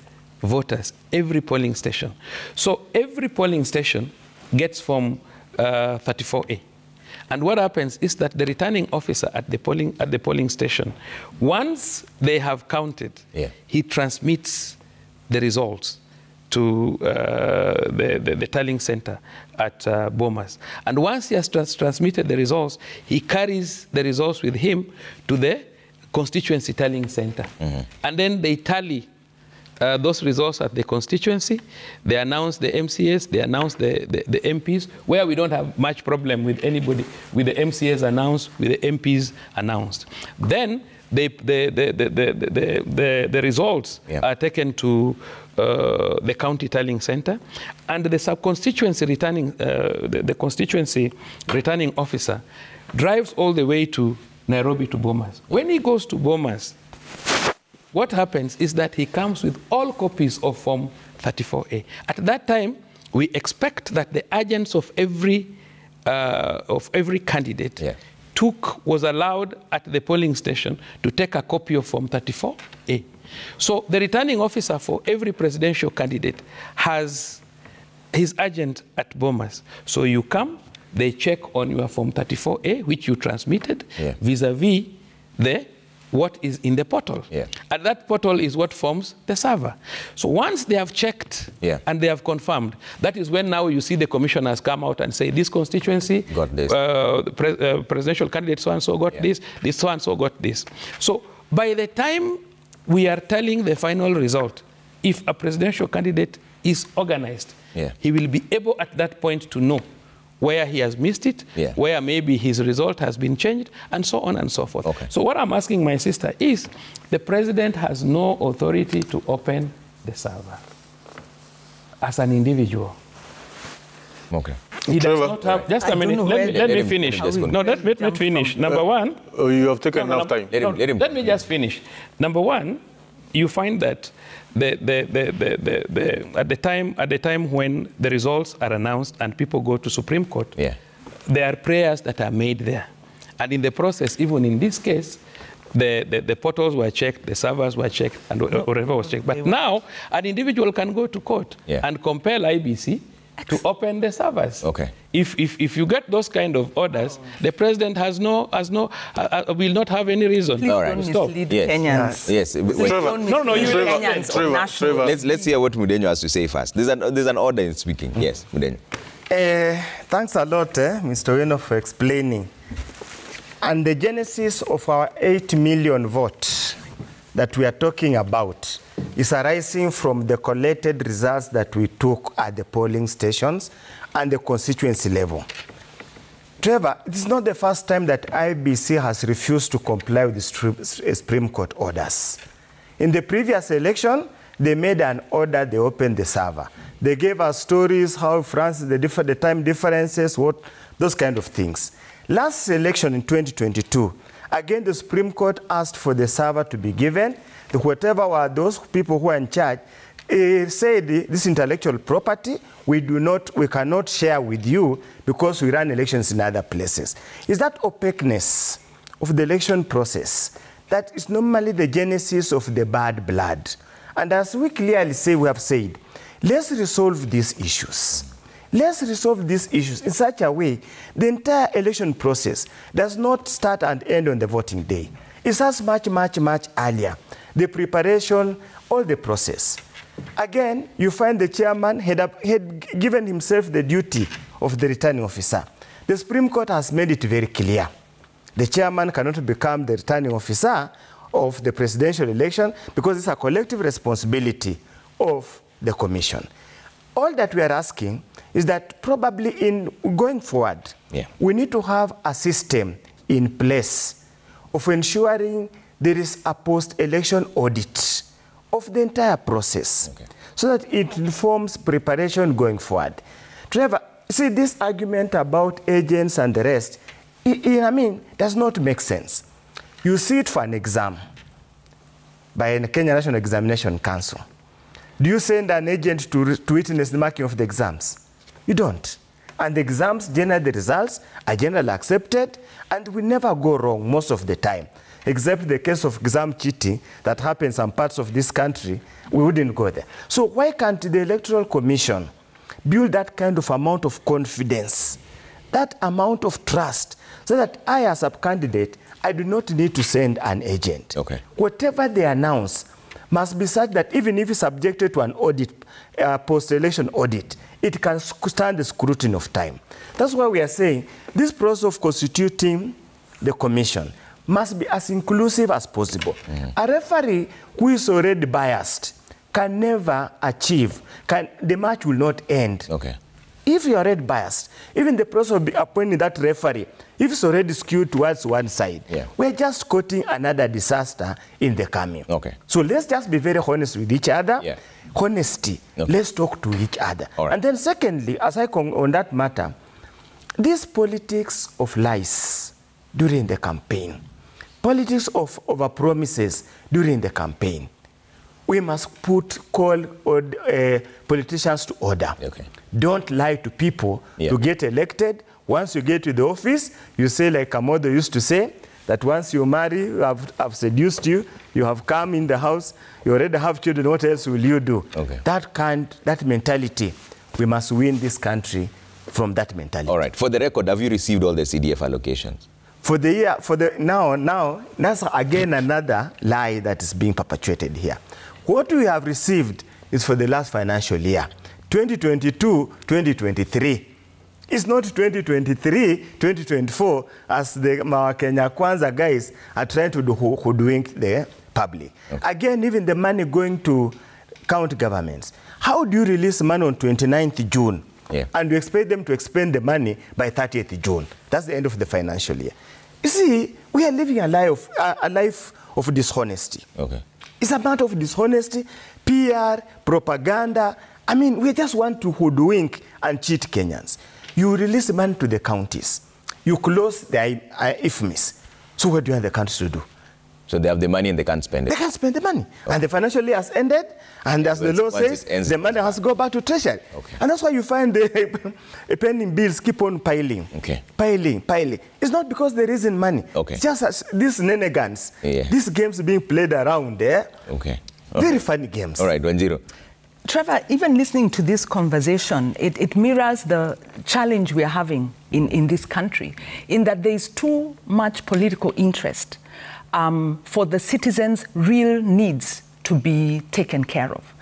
voters, every polling station. So every polling station gets from 34A. And what happens is that the returning officer at the polling station, once they have counted, he transmits the results to the tallying center at Bomas. And once he has transmitted the results, he carries the results with him to the constituency tallying center. And then they tally those results at the constituency. They announce the MCAs, they announce the MPs, where we don't have much problem with anybody, with the MCAs announced, with the MPs announced. Then the results are taken to the county tallying center, and the sub-constituency returning, the constituency returning officer drives all the way to Nairobi to Bomas. When he goes to Bomas, what happens is that he comes with all copies of Form 34A. At that time, we expect that the agents of every candidate was allowed at the polling station to take a copy of Form 34A. So the returning officer for every presidential candidate has his agent at Bomas. So you come, they check on your Form 34A, which you transmitted, vis-a-vis what is in the portal. And that portal is what forms the server. So once they have checked and they have confirmed, that is when now you see the commissioners come out and say, this constituency, got this. Presidential candidate so-and-so got this so-and-so got this. So by the time we are telling the final result, if a presidential candidate is organized, he will be able at that point to know where he has missed it, where maybe his result has been changed, and so on and so forth. So what I'm asking my sister is, the president has no authority to open the server as an individual. He does not have, just a minute, let me finish. No, let me finish. Number one. You have taken enough time. Let me just finish. Number one, you find that at the time when the results are announced and people go to Supreme Court, there are prayers that are made there. And in the process, even in this case, the portals were checked, the servers were checked, and whatever was checked. But now, an individual can go to court and compel IBC to open the servers. Okay. If you get those kind of orders, the president will not have any reason Please All right. don't stop. mislead Yes. Kenyans. Yes. Please Trevor. don't No, mislead you- Kenyans Trevor, on national. Trevor. Let's hear what Mudenyo has to say first. There's an order in speaking. Yes, Mudenyo. Thanks a lot, Mr. Weno, for explaining. And the genesis of our 8 million vote that we are talking about is arising from the collected results that we took at the polling stations and the constituency level. Trevor, it is not the first time that IBC has refused to comply with the Supreme Court orders. In the previous election, they made an order, they opened the server. They gave us stories, how France, the time differences, those kind of things. Last election in 2022, again, the Supreme Court asked for the server to be given. Whatever were those people who are in charge, said this intellectual property, we cannot share with you because we run elections in other places. Is that opaqueness of the election process that is normally the genesis of the bad blood? And as we clearly say, we have said, let's resolve these issues. Let's resolve these issues in such a way the entire election process does not start and end on the voting day. It starts much, much, much earlier. The preparation, all the process. Again, you find the chairman had given himself the duty of the returning officer. The Supreme Court has made it very clear. The chairman cannot become the returning officer of the presidential election because it's a collective responsibility of the commission. All that we are asking is that probably in going forward, we need to have a system in place of ensuring there is a post-election audit of the entire process so that it informs preparation going forward. Trevor, see this argument about agents and the rest, does not make sense. You see it for an exam by the Kenya National Examination Council. Do you send an agent to witness the marking of the exams? You don't. And the exams, generally the results are generally accepted and we never go wrong most of the time. Except the case of exam cheating that happens in some parts of this country, we wouldn't go there. So why can't the Electoral Commission build that kind of amount of confidence, that amount of trust, so that I as a candidate, I do not need to send an agent. Okay. Whatever they announce must be such that even if it's subjected to an audit, post-election audit, it can stand the scrutiny of time. That's why we are saying this process of constituting the commission must be as inclusive as possible. A referee who is already biased can never achieve, the match will not end. Okay. If you are already biased, even the process of appointing that referee, if it's already skewed towards one side, we're just courting another disaster in the coming. Okay. So let's just be very honest with each other. Honesty. Let's talk to each other. Right. And then secondly, on that matter, this politics of lies during the campaign, politics of over-promises during the campaign, we must call politicians to order. Okay. Don't lie to people to get elected. Once you get to the office, you say like Kamodo used to say, that once you marry, I've seduced you, you have come in the house, you already have children, what else will you do? Okay. That mentality, we must win this country from that mentality. All right. For the record, have you received all the CDF allocations? For the year, now, that's again another lie that is being perpetuated here. What we have received is for the last financial year, 2022-2023. It's not 2023-2024 as the Kenya Kwanza guys are trying to hoodwink the public. Okay. Again, even the money going to county governments. How do you release money on 29th June? And you expect them to expend the money by 30th June. That's the end of the financial year. You see, we are living a life of dishonesty. Okay. It's a matter of dishonesty, PR, propaganda. We just want to hoodwink and cheat Kenyans. You release money to the counties. You close the IFMIS. So what do you want the countries to do? So they have the money and they can't spend it. They can't spend the money. And the financial year has ended, and as the law says, the money has to go back to Treasury. Okay. And that's why you find the pending bills keep on piling. Okay. Piling. It's not because there isn't money. Okay. It's just as these nenegans, Yeah. these games being played around there. Okay. Very funny games. All right, 1-0. Trevor, even listening to this conversation, it mirrors the challenge we are having in this country, in that there is too much political interest for the citizens' real needs to be taken care of.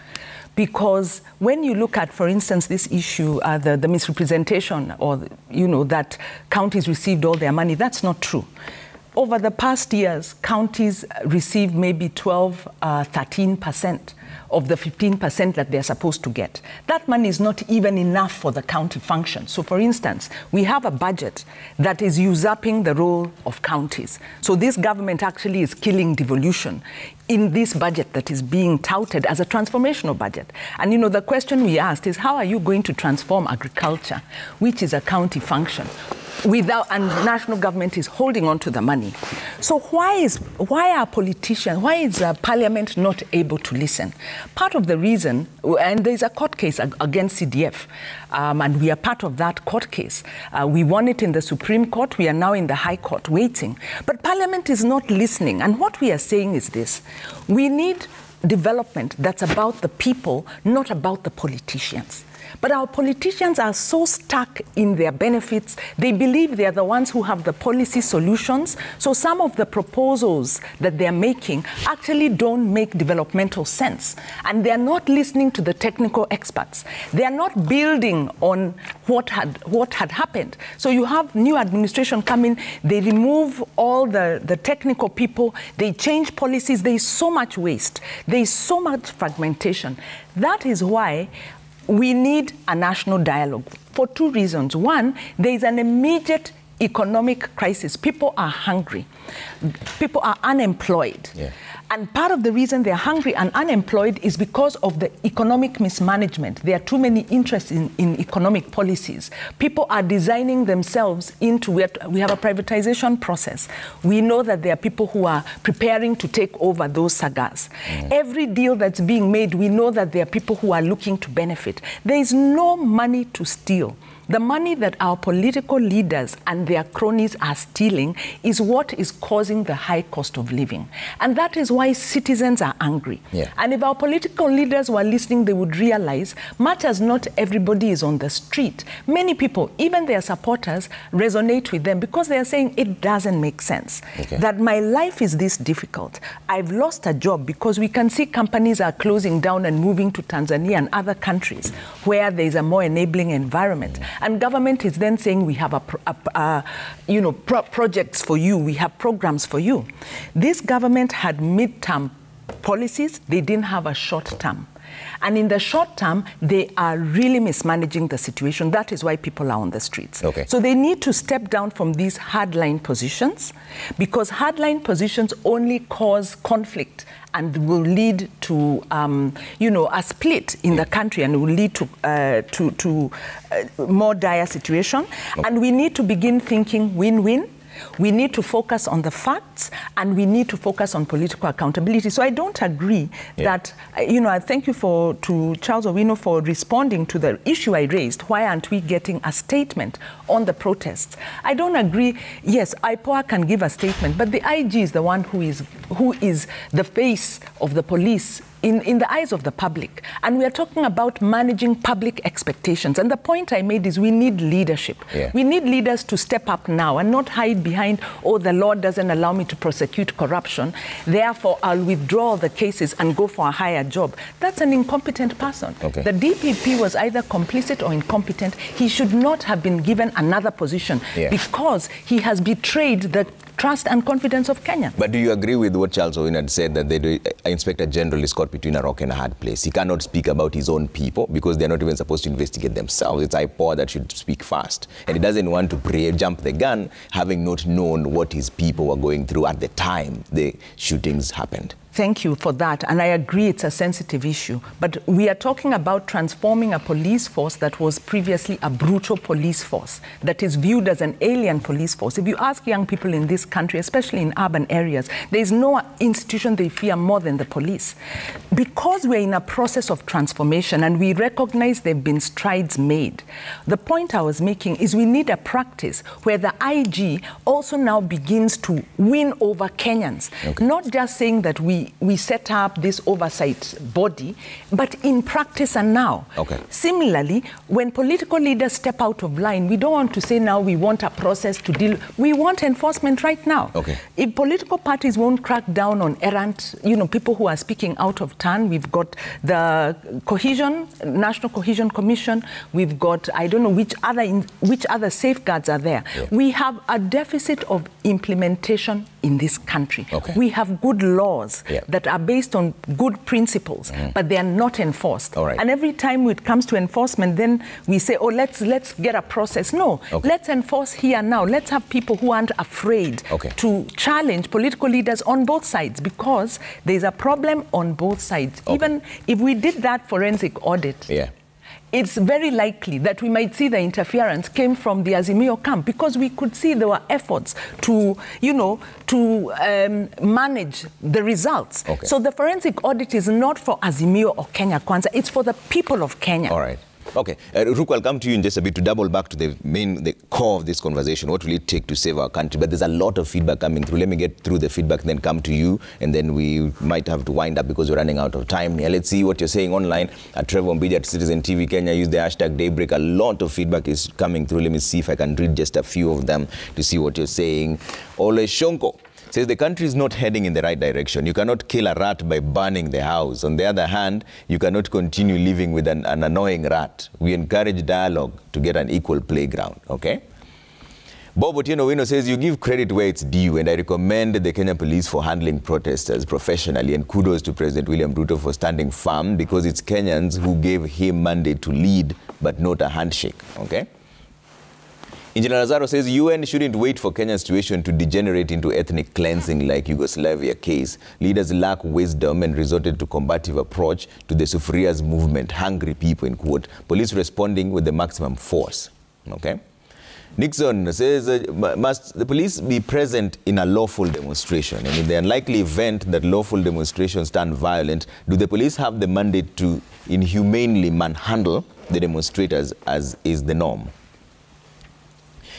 Because when you look at, for instance, this issue, the misrepresentation, or that counties received all their money, that's not true. Over the past years, counties received maybe 12, 13% of the 15% that they're supposed to get. That money is not even enough for the county function. So, for instance, we have a budget that is usurping the role of counties. So this government actually is killing devolution in this budget that is being touted as a transformational budget. And the question we asked is, how are you going to transform agriculture, which is a county function, and national government is holding on to the money? So why are politicians, why is Parliament not able to listen? Part of the reason, and there's a court case against CDF, and we are part of that court case. We won it in the Supreme Court. We are now in the High Court waiting. But Parliament is not listening. And what we are saying is this: we need development that's about the people, not about the politicians. But our politicians are so stuck in their benefits. They believe they are the ones who have the policy solutions. So some of the proposals that they're making actually don't make developmental sense. And they're not listening to the technical experts. They are not building on what had happened. So you have new administration come in, they remove all the technical people, they change policies. There is so much waste. There is so much fragmentation. That is why we need a national dialogue for two reasons. One, there is an immediate economic crisis. People are hungry. People are unemployed. Yeah. And part of the reason they're hungry and unemployed is because of the economic mismanagement. There are too many interests in economic policies. People are designing themselves into, we have a privatization process. We know that there are people who are preparing to take over those sagas. Every deal that's being made, we know that there are people who are looking to benefit. There is no money to steal. The money that our political leaders and their cronies are stealing is what is causing the high cost of living. And that is why citizens are angry. Yeah. And if our political leaders were listening, they would realize, much as not everybody is on the street, many people, even their supporters, resonate with them because they are saying it doesn't make sense. Okay. That my life is this difficult. I've lost a job because we can see companies are closing down and moving to Tanzania and other countries where there is a more enabling environment. And government is then saying we have projects for you, we have programs for you. This government had mid-term policies, they didn't have a short-term. And in the short term, they are really mismanaging the situation. That is why people are on the streets. Okay. So they need to step down from these hardline positions, because hardline positions only cause conflict and will lead to, a split in the country, and will lead to more dire situation. Okay. And we need to begin thinking win-win. We need to focus on the facts, and we need to focus on political accountability. So I don't agree that, I thank you to Charles Owino for responding to the issue I raised. Why aren't we getting a statement on the protests? I don't agree. Yes, IPOA can give a statement, but the IG is the one who is the face of the police in the eyes of the public. And we are talking about managing public expectations. And the point I made is we need leadership. Yeah. We need leaders to step up now and not hide behind, the law doesn't allow me to prosecute corruption, therefore I'll withdraw the cases and go for a higher job. That's an incompetent person. Okay. The DPP was either complicit or incompetent. He should not have been given another position because he has betrayed the trust and confidence of Kenya. But do you agree with what Charles Owino had said, that the Inspector General is caught between a rock and a hard place? He cannot speak about his own people because they're not even supposed to investigate themselves. It's IPOA that should speak first. And he doesn't want to jump the gun, having not known what his people were going through at the time the shootings happened. Thank you for that. And I agree it's a sensitive issue. But we are talking about transforming a police force that was previously a brutal police force, that is viewed as an alien police force. If you ask young people in this country, especially in urban areas, there is no institution they fear more than the police. Because we're in a process of transformation and we recognize there have been strides made, the point I was making is we need a practice where the IG also now begins to win over Kenyans. Okay. Not just saying that we set up this oversight body, but in practice and now. Okay. Similarly, when political leaders step out of line, we don't want to say now we want a process to deal. We want enforcement right now. Okay. If political parties won't crack down on errant, people who are speaking out of turn, we've got the National Cohesion Commission, we've got, I don't know which other safeguards are there. Yeah. We have a deficit of implementation in this country. Okay. We have good laws that are based on good principles, but they are not enforced. All right. And every time it comes to enforcement, then we say, oh, let's get a process. No, let's enforce here now. Let's have people who aren't afraid to challenge political leaders on both sides, because there's a problem on both sides. Even if we did that forensic audit, it's very likely that we might see the interference came from the Azimio camp, because we could see there were efforts to, manage the results. Okay. So the forensic audit is not for Azimio or Kenya Kwanza, it's for the people of Kenya. All right. Okay, Ruku, I'll come to you in just a bit to double back to the core of this conversation. What will it take to save our country? But there's a lot of feedback coming through. Let me get through the feedback, then come to you, and then we might have to wind up because we're running out of time here. Let's see what you're saying online at Trevor Mbija at Citizen TV Kenya. Use the hashtag Daybreak. A lot of feedback is coming through. Let me see if I can read just a few of them to see what you're saying. Ole Shonko says the country is not heading in the right direction. You cannot kill a rat by burning the house. On the other hand, you cannot continue living with an annoying rat. We encourage dialogue to get an equal playground, okay? Bob Otieno Wino says, you give credit where it's due, and I recommend the Kenya Police for handling protesters professionally, and kudos to President William Ruto for standing firm, because it's Kenyans who gave him mandate to lead, but not a handshake, okay? Engineer Lazaro says UN shouldn't wait for Kenya's situation to degenerate into ethnic cleansing like Yugoslavia case. Leaders lack wisdom and resorted to combative approach to the Sufurias movement, hungry people in quote. Police responding with the maximum force. Okay. Nixon says, must the police be present in a lawful demonstration? And in the unlikely event that lawful demonstrations turn violent, do the police have the mandate to inhumanely manhandle the demonstrators as is the norm?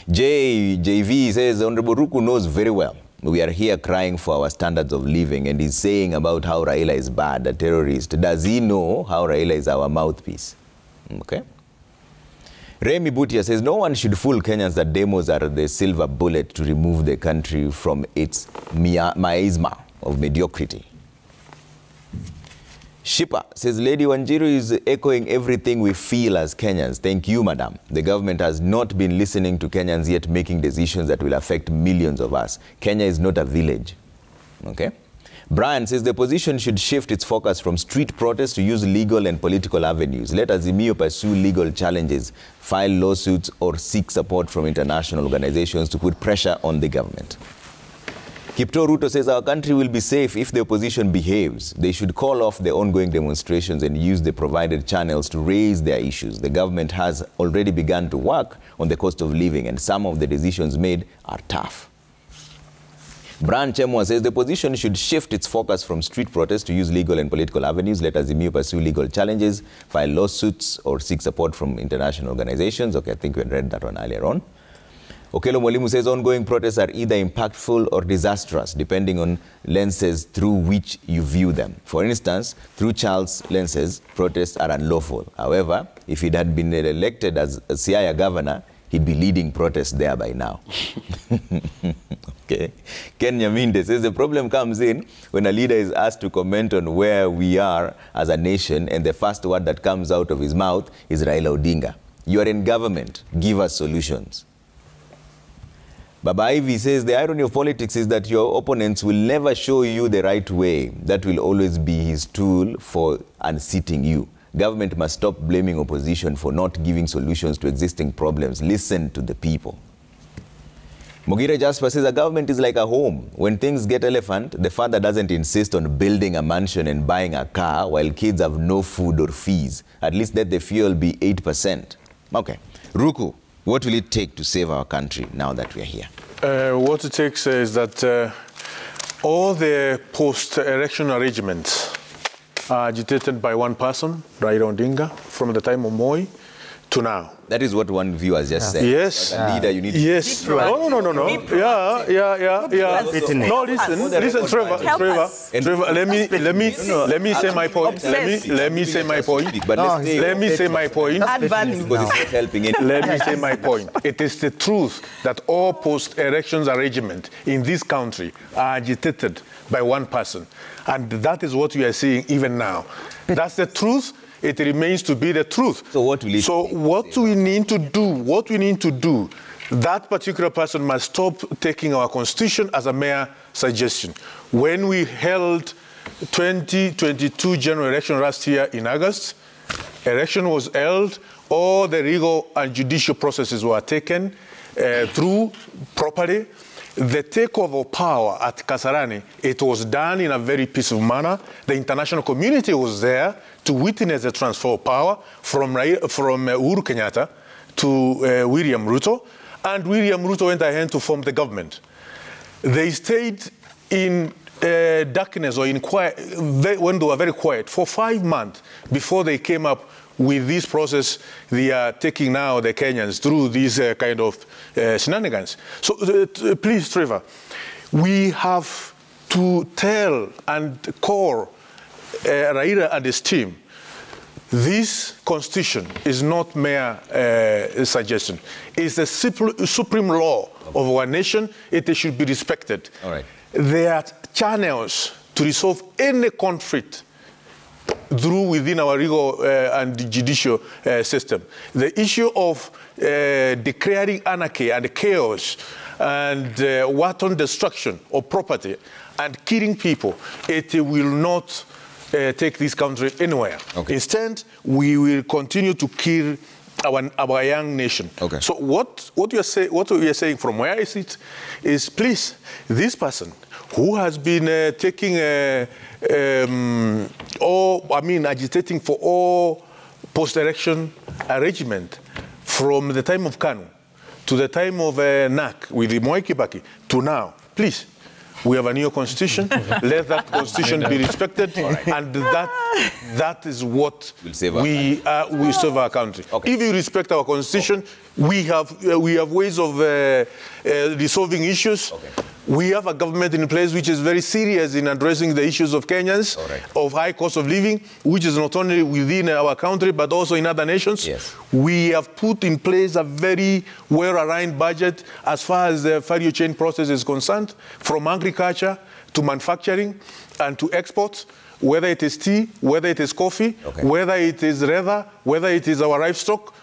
JV says, Honorable Ruku knows very well we are here crying for our standards of living, and he's saying about how Raila is bad, a terrorist. Does he know how Raila is our mouthpiece? Okay. Remy Butia says, no one should fool Kenyans that demos are the silver bullet to remove the country from its miasma of mediocrity. Shipa says, Lady Wanjiru is echoing everything we feel as Kenyans. Thank you, madam. The government has not been listening to Kenyans yet, making decisions that will affect millions of us. Kenya is not a village. Okay? Brian says the opposition should shift its focus from street protests to use legal and political avenues. Let Azimio pursue legal challenges, file lawsuits, or seek support from international organizations to put pressure on the government. Kipto Ruto says our country will be safe if the opposition behaves. They should call off the ongoing demonstrations and use the provided channels to raise their issues. The government has already begun to work on the cost of living, and some of the decisions made are tough. Brian Chemwa says the opposition should shift its focus from street protests to use legal and political avenues. Let Azimio pursue legal challenges, file lawsuits, or seek support from international organizations. Okay, I think we read that one earlier on. Okelo Mwalimu says ongoing protests are either impactful or disastrous, depending on lenses through which you view them. For instance, through Charles' lenses, protests are unlawful. However, if he had been elected as a Siaya governor, he'd be leading protests there by now. Okay. Ken Nyaminde says the problem comes in when a leader is asked to comment on where we are as a nation, and the first word that comes out of his mouth is Raila Odinga. You are in government. Give us solutions. Baba Ivy says the irony of politics is that your opponents will never show you the right way. That will always be his tool for unseating you. Government must stop blaming opposition for not giving solutions to existing problems. Listen to the people. Mugire Jasper says a government is like a home. When things get elephant, the father doesn't insist on building a mansion and buying a car while kids have no food or fees. At least let the fuel be 8%. Okay. Ruku, what will it take to save our country now that we are here? What it takes is that all the post-election arrangements are agitated by one person, Raila Odinga, from the time of Moi to now. That is what one viewer just said. Yes. As a leader, you need Yes. to... No. Yeah. No, listen, Trevor, let me say my point. Let me say my point. But let me say my point. Add value. Because it's not helping it. Let me say my point. It is the truth that all post-elections arrangements in this country are agitated by one person. And that is what we are seeing even now. That's the truth. It remains to be the truth. So what will it take? What we need to do, that particular person must stop taking our constitution as a mere suggestion. When we held 2022 general election last year in August, election was held, all the legal and judicial processes were taken through properly. The takeover of power at Kasarani, it was done in a very peaceful manner. The international community was there to witness the transfer of power from Uhuru Kenyatta to William Ruto, and William Ruto went ahead to form the government. They stayed in darkness or in quiet, when they were very quiet, for 5 months before they came up with this process they are taking now the Kenyans through these kind of shenanigans. So please, Trevor, we have to tell and call Raila and his team, this constitution is not mere suggestion. It's the supreme law of our nation. It should be respected. All right. There are channels to resolve any conflict through within our legal and judicial system. The issue of declaring anarchy and chaos and wanton destruction of property and killing people, it will not take this country anywhere. Okay. Instead, we will continue to kill our young nation. Okay. So what we are saying from where I sit is, please, this person who has been agitating for all post-election arrangement from the time of Kanu to the time of NAC with the Mwai Kibaki to now, please, we have a new constitution. Let that constitution be respected, and that is what we serve our country. Okay. If you respect our constitution, we have ways of resolving issues. Okay. We have a government in place which is very serious in addressing the issues of Kenyans, of high cost of living, which is not only within our country, but also in other nations. Yes. We have put in place a very well-aligned budget as far as the value chain process is concerned, from agriculture to manufacturing and to exports, whether it is tea, whether it is coffee, whether it is leather, whether it is our livestock.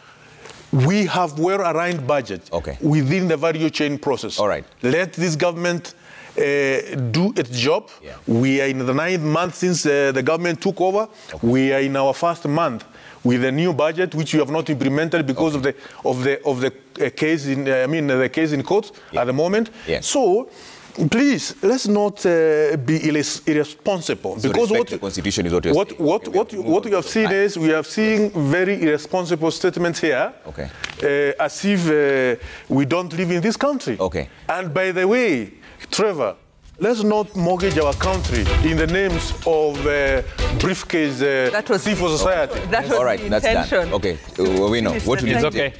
We have well-aligned budget within the value chain process. All right. Let this government do its job. Yeah. We are in the 9th month since the government took over. We are in our 1st month with a new budget, which we have not implemented because of the case in the case in court at the moment. Yeah. So, please, let's not be irresponsible. So because the Constitution is what we have seen is we have seen very irresponsible statements here, as if we don't live in this country. Okay. And by the way, Trevor, let's not mortgage our country in the names of briefcase civil society. That was the intention. Okay, we know. What will it's okay.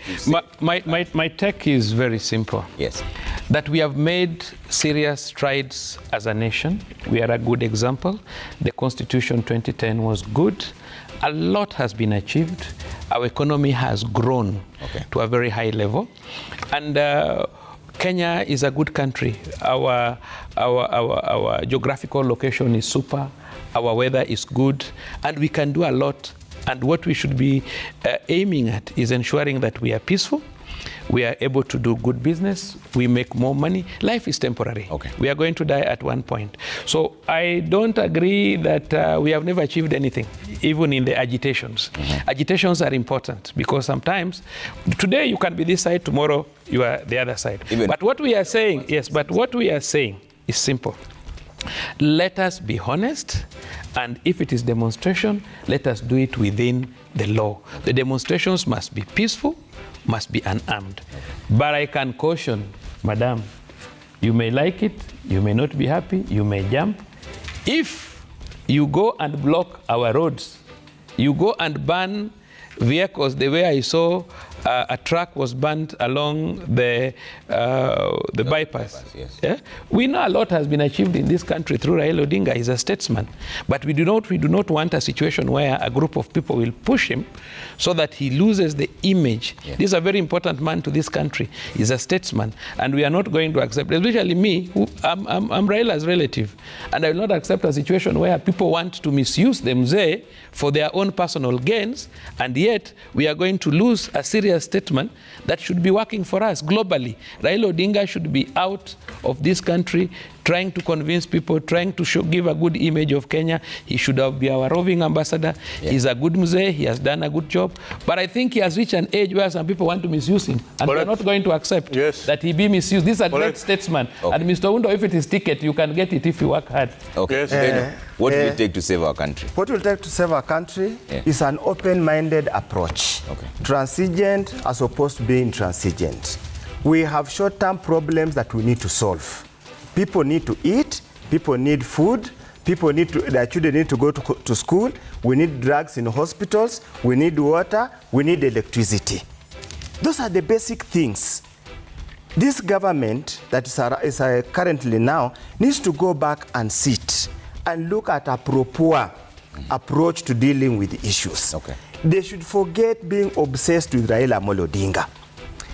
My take is very simple. Yes. That we have made serious strides as a nation. We are a good example. The Constitution 2010 was good. A lot has been achieved. Our economy has grown to a very high level. And Kenya is a good country. Our geographical location is super. Our weather is good. And we can do a lot. And what we should be aiming at is ensuring that we are peaceful. we are able to do good business, we make more money. Life is temporary. Okay. We are going to die at one point. So I don't agree that we have never achieved anything, even in the agitations. Agitations are important because sometimes, today you can be this side, tomorrow you are the other side. But what we are saying, yes, but what we are saying is simple. Let us be honest, and if it is demonstration, let us do it within the law. The demonstrations must be peaceful, must be unarmed. But I can caution, Madam, you may like it, you may not be happy, you may jump. If you go and block our roads, you go and ban vehicles the way I saw a truck was burned along the bypass. Yes. Yeah? We know a lot has been achieved in this country through Raila Odinga. He's a statesman. But we do not want a situation where a group of people will push him so that he loses the image. Yeah. This is a very important man to this country. He's a statesman. And we are not going to accept, especially me, who I'm Raila's relative. And I will not accept a situation where people want to misuse the mzee for their own personal gains, and yet we are going to lose a serious statement that should be working for us globally. Raila Odinga should be out of this country trying to convince people, trying to give a good image of Kenya. He should have been our roving ambassador. Yeah. He's a good mzee. He has done a good job. But I think he has reached an age where some people want to misuse him. And we're not going to accept that he be misused. This is a great statesman. Okay. And Mr. Undo, if it is ticket, you can get it if you work hard. Okay. Yes. What will it take to save our country? What will it take to save our country is an open-minded approach. Okay. Transigent as opposed to being intransigent. We have short-term problems that we need to solve. People need to eat, people need food, their children need to go to school, we need drugs in hospitals, we need water, we need electricity. Those are the basic things. This government that is currently now needs to go back and sit and look at a proper approach to dealing with the issues. Okay. They should forget being obsessed with Raila Amolo Odinga.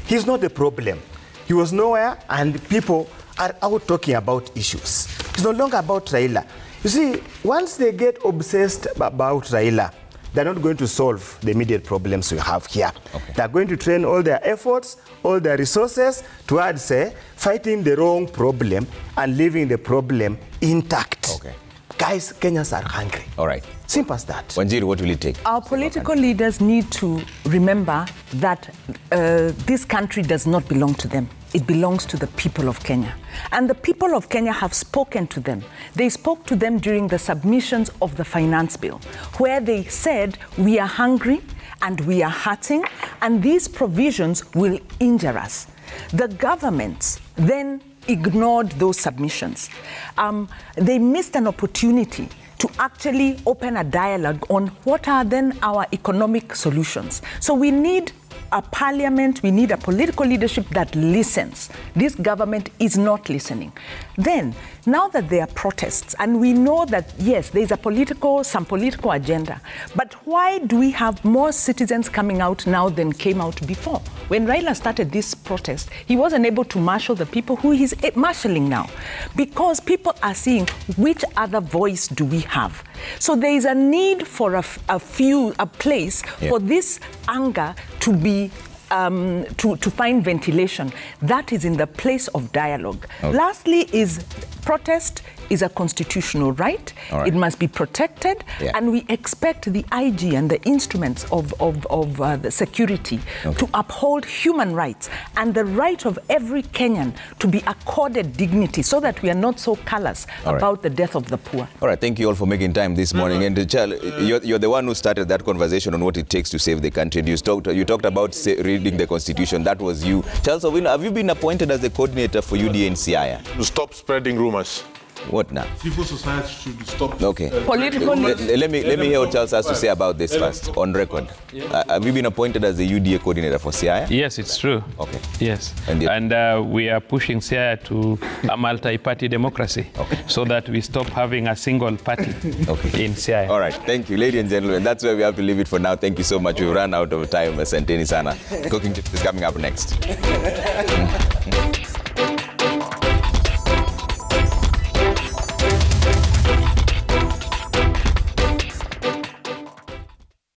He's not the problem. He was nowhere, and people are out talking about issues. It's no longer about Raila. You see, once they get obsessed about Raila, they're not going to solve the immediate problems we have here. Okay. They're going to train all their efforts, all their resources towards fighting the wrong problem and leaving the problem intact. Okay. Guys, Kenyans are hungry. All right. Simple as that. Wanjiru, what will it take? Our political leaders need to remember that this country does not belong to them. It belongs to the people of Kenya. And the people of Kenya have spoken to them. They spoke to them during the submissions of the finance bill, where they said, we are hungry and we are hurting, and these provisions will injure us. The governments then ignored those submissions. They missed an opportunity to actually open a dialogue on what are then our economic solutions. So we need a parliament, we need a political leadership that listens. This government is not listening. Then, now that there are protests, and we know that, yes, there's some political agenda, but why do we have more citizens coming out now than came out before? When Raila started this protest, he wasn't able to marshal the people who he's marshalling now, because people are seeing which other voice do we have. So there is a need for a place for this anger to be to find ventilation. That is in the place of dialogue. Okay. Lastly, is protest is a constitutional right. Right. It must be protected, and we expect the IG and the instruments of the security to uphold human rights and the right of every Kenyan to be accorded dignity, so that we are not so callous about the death of the poor. All right, thank you all for making time this morning. And Charles, you're the one who started that conversation on what it takes to save the country. And you talked about reading the Constitution. That was you. Charles Owino, have you been appointed as the coordinator for UDA in Siaya? To stop spreading rumors. What now? Civil society should stop. Okay. Political. Let me hear what Charles has to say about this first, on record. Have you been appointed as the UDA coordinator for Siaya? Yes, it's true. Okay. Yes. And we are pushing Siaya to a multi-party democracy, so that we stop having a single party in Siaya. All right. Thank you, ladies and gentlemen. That's where we have to leave it for now. Thank you so much. We've run out of time. Asanteni sana. Cooking Tips is coming up next.